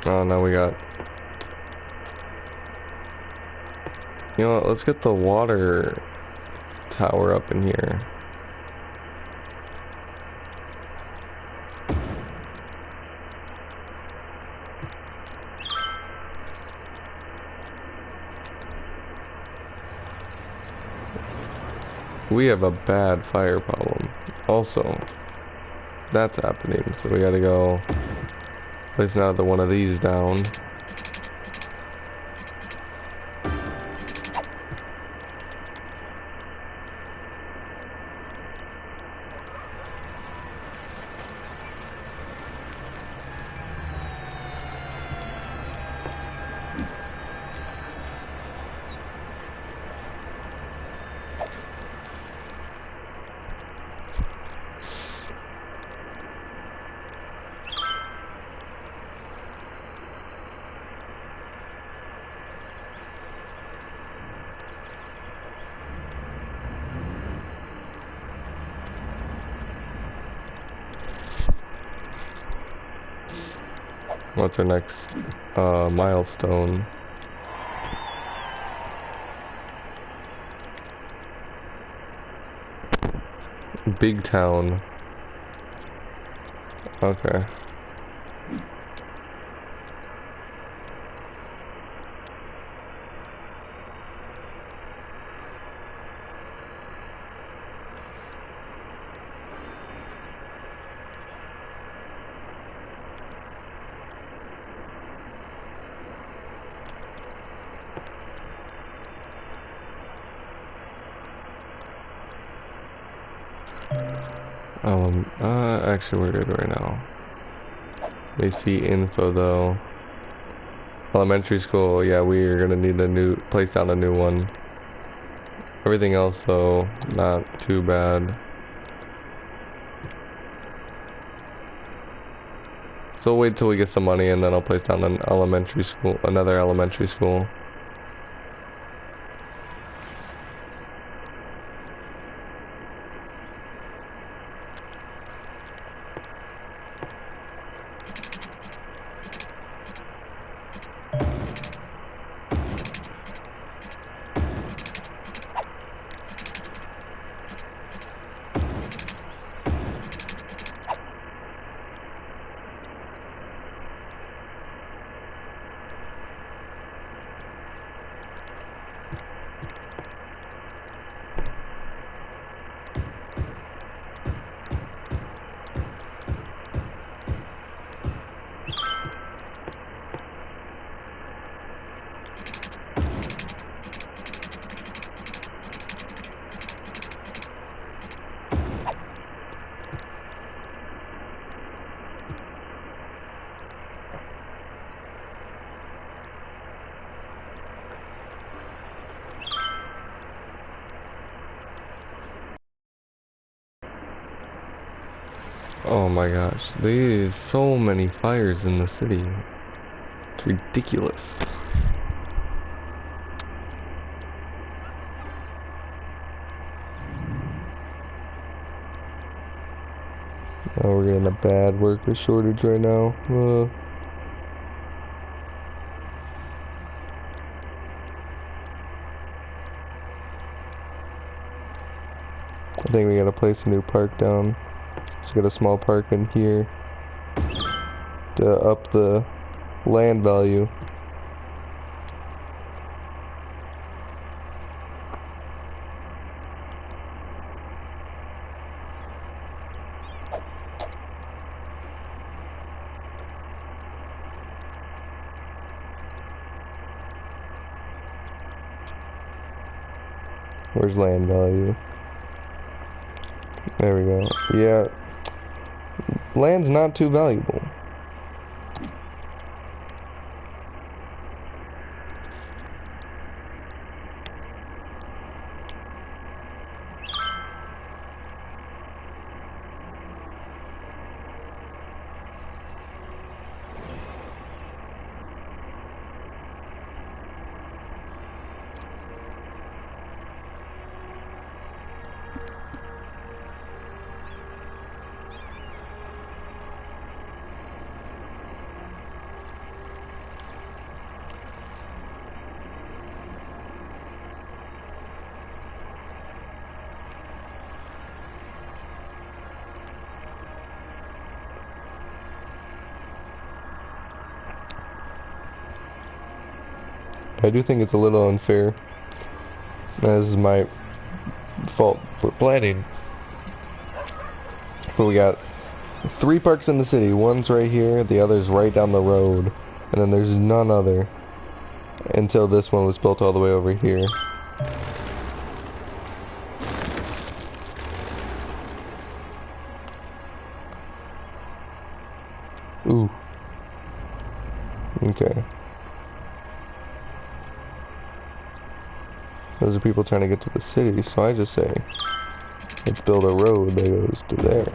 Oh, now we got. You know what? Let's get the water tower up in here. We have a bad fire problem. Also, that's happening. So we gotta go place another one of these down. What's our next milestone? Big town. Okay. Actually we're good right now. They see info though. Elementary school, yeah, we are gonna need a new place down a new one. Everything else though, not too bad. So wait till we get some money and then I'll place down an elementary school, another elementary school. Oh my gosh, there's so many fires in the city. It's ridiculous. Oh, we're getting a bad worker shortage right now. I think we gotta place a new park down. Let's get a small park in here to up the land value. Where's land value? There we go. Yeah, land's not too valuable. I do think it's a little unfair. This is my fault for planning. But we got 3 parks in the city. One's right here, the other's right down the road. And then there's none other until this one was built all the way over here. Ooh. Okay. Those are people trying to get to the city, so I just say, let's build a road that goes to there.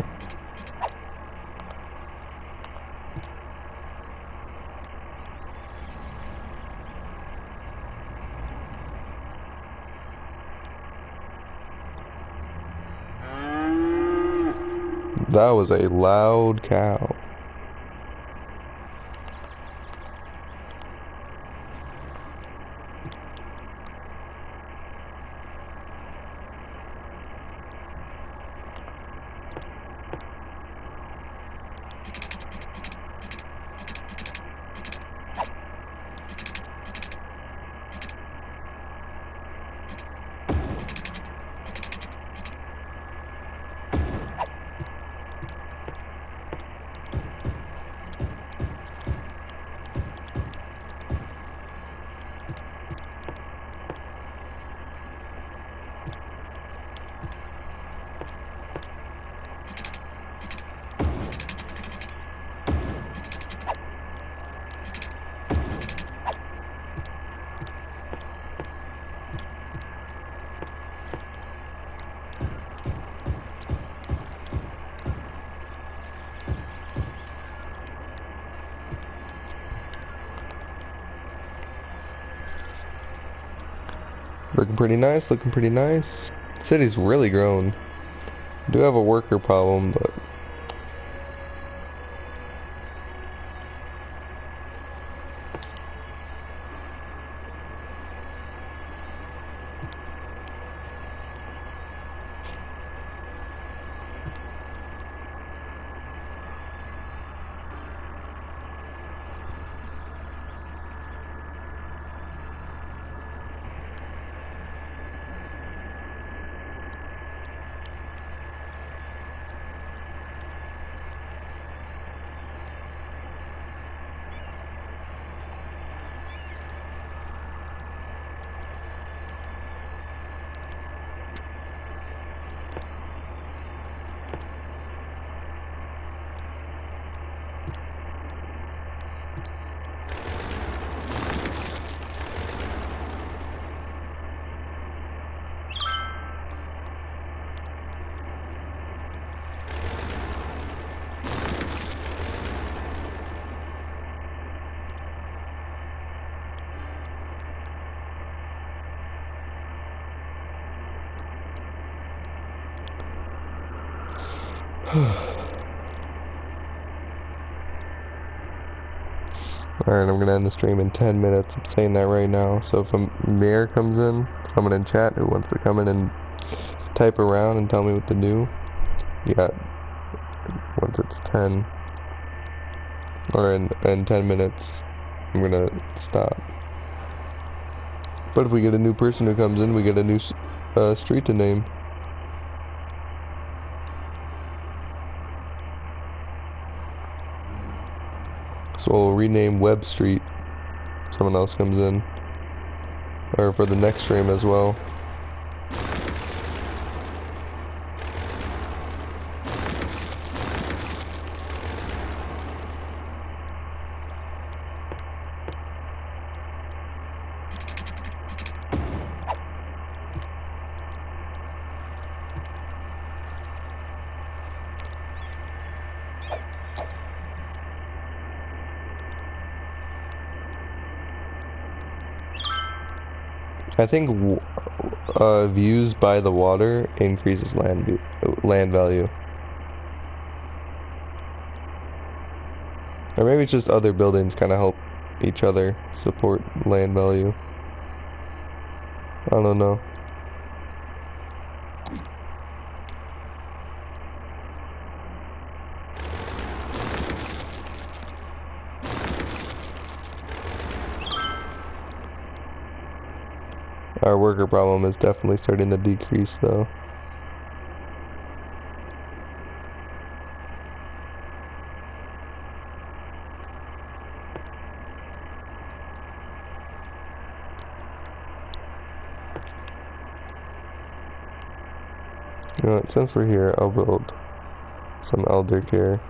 That was a loud cow. Looking pretty nice, looking pretty nice. City's really grown. Do have a worker problem, but Alright, I'm gonna end the stream in 10 minutes. I'm saying that right now. So if a mayor comes in, someone in chat who wants to come in and type around and tell me what to do, you got, once it's 10, or in 10 minutes, I'm gonna stop. But if we get a new person who comes in, we get a new street to name. So we'll rename Web Street. Someone else comes in. Or for the next stream as well. I think views by the water increases land value. Or maybe it's just other buildings kind of help each other support land value. I don't know. Our worker problem is definitely starting to decrease though. You know what, since we're here, I'll build some elder care.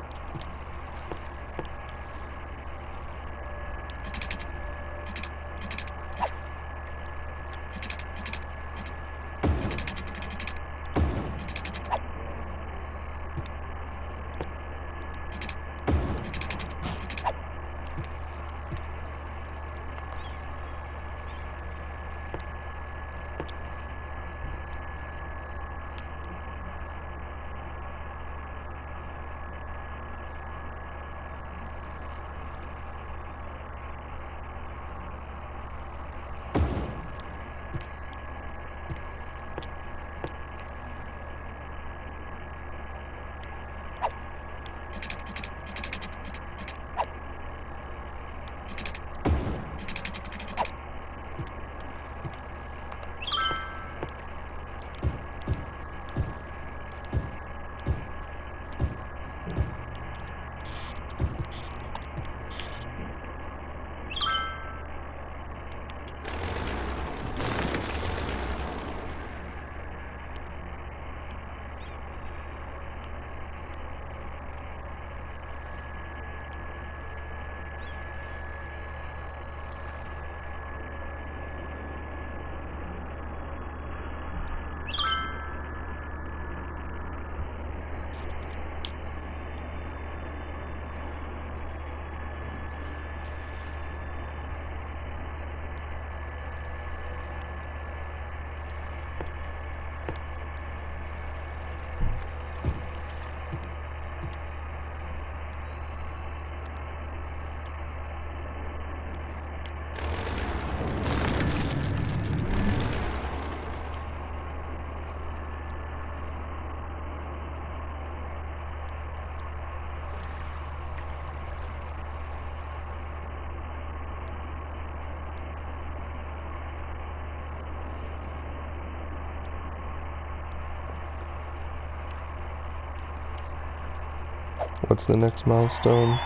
What's the next milestone?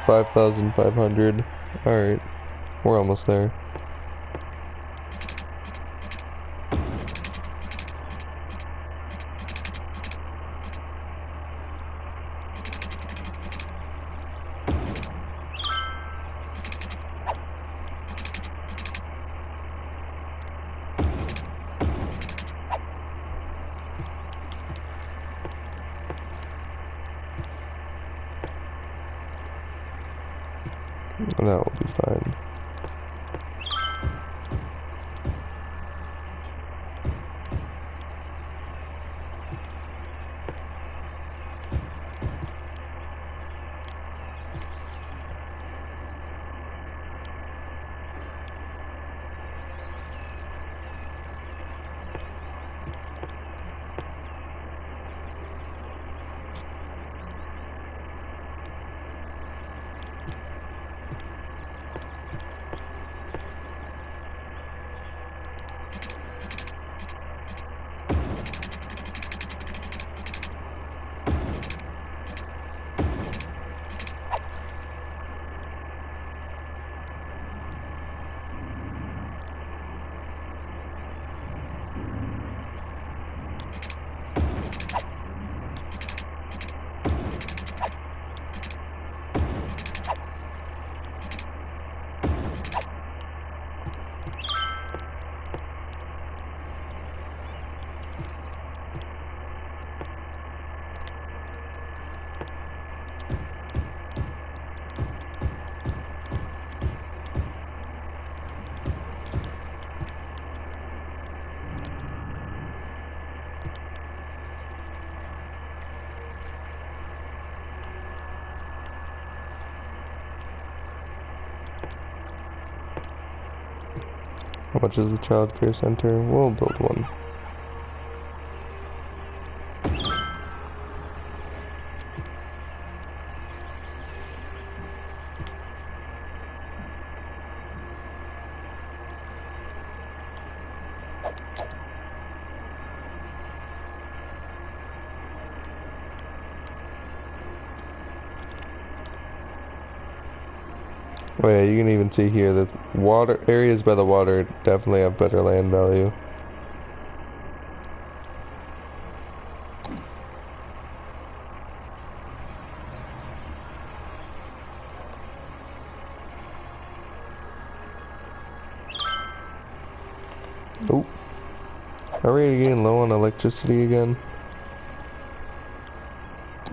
5,500. Alright, we're almost there. That will be fine. How much is the child care center? We'll build one. Oh yeah, you can even see here that water areas by the water definitely have better land value. Oh, are we getting low on electricity again?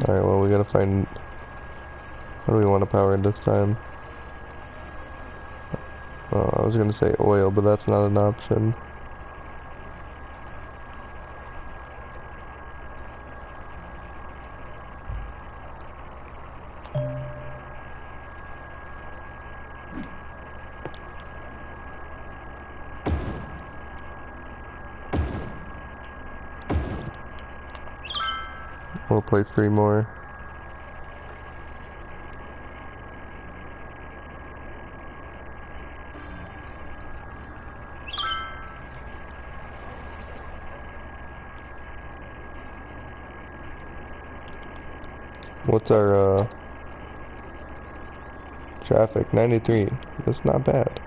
Alright, well we gotta find, what do we want to power this time? Oh, I was gonna say oil, but that's not an option. We'll place 3 more. What's our traffic? 93. That's not bad.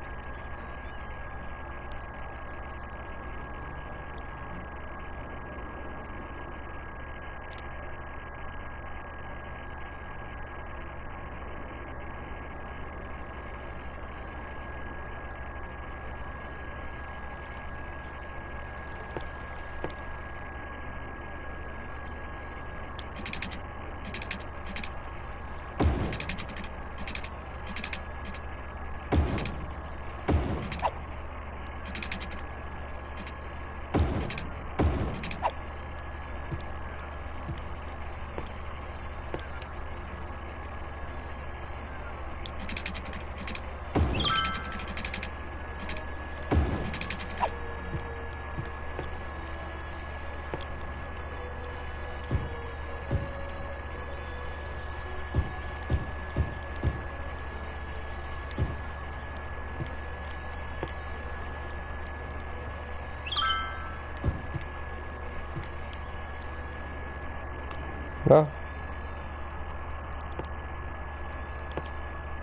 Ah.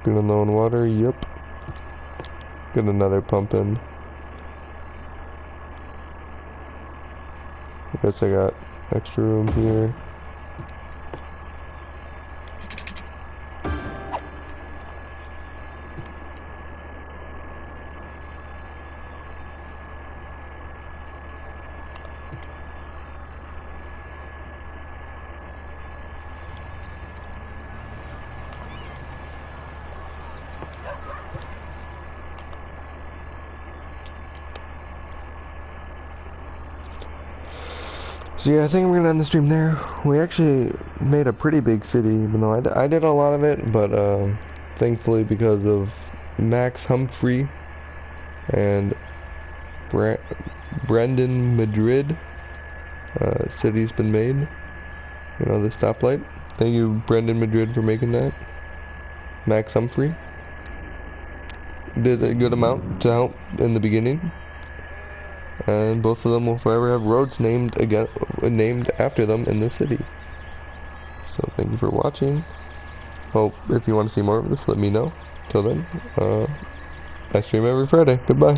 Getting low on water, yep. Get another pump in. I guess I got extra room here. So yeah, I think we're gonna end the stream there. We actually made a pretty big city, even though I did a lot of it, but thankfully because of Max Humphrey and Brendan Madrid, city's been made. You know, the stoplight. Thank you, Brendan Madrid, for making that. Max Humphrey did a good amount to help in the beginning. And both of them will forever have roads named after them in this city. So thank you for watching. Hope if you want to see more of this, let me know. Till then, I stream every Friday. Goodbye.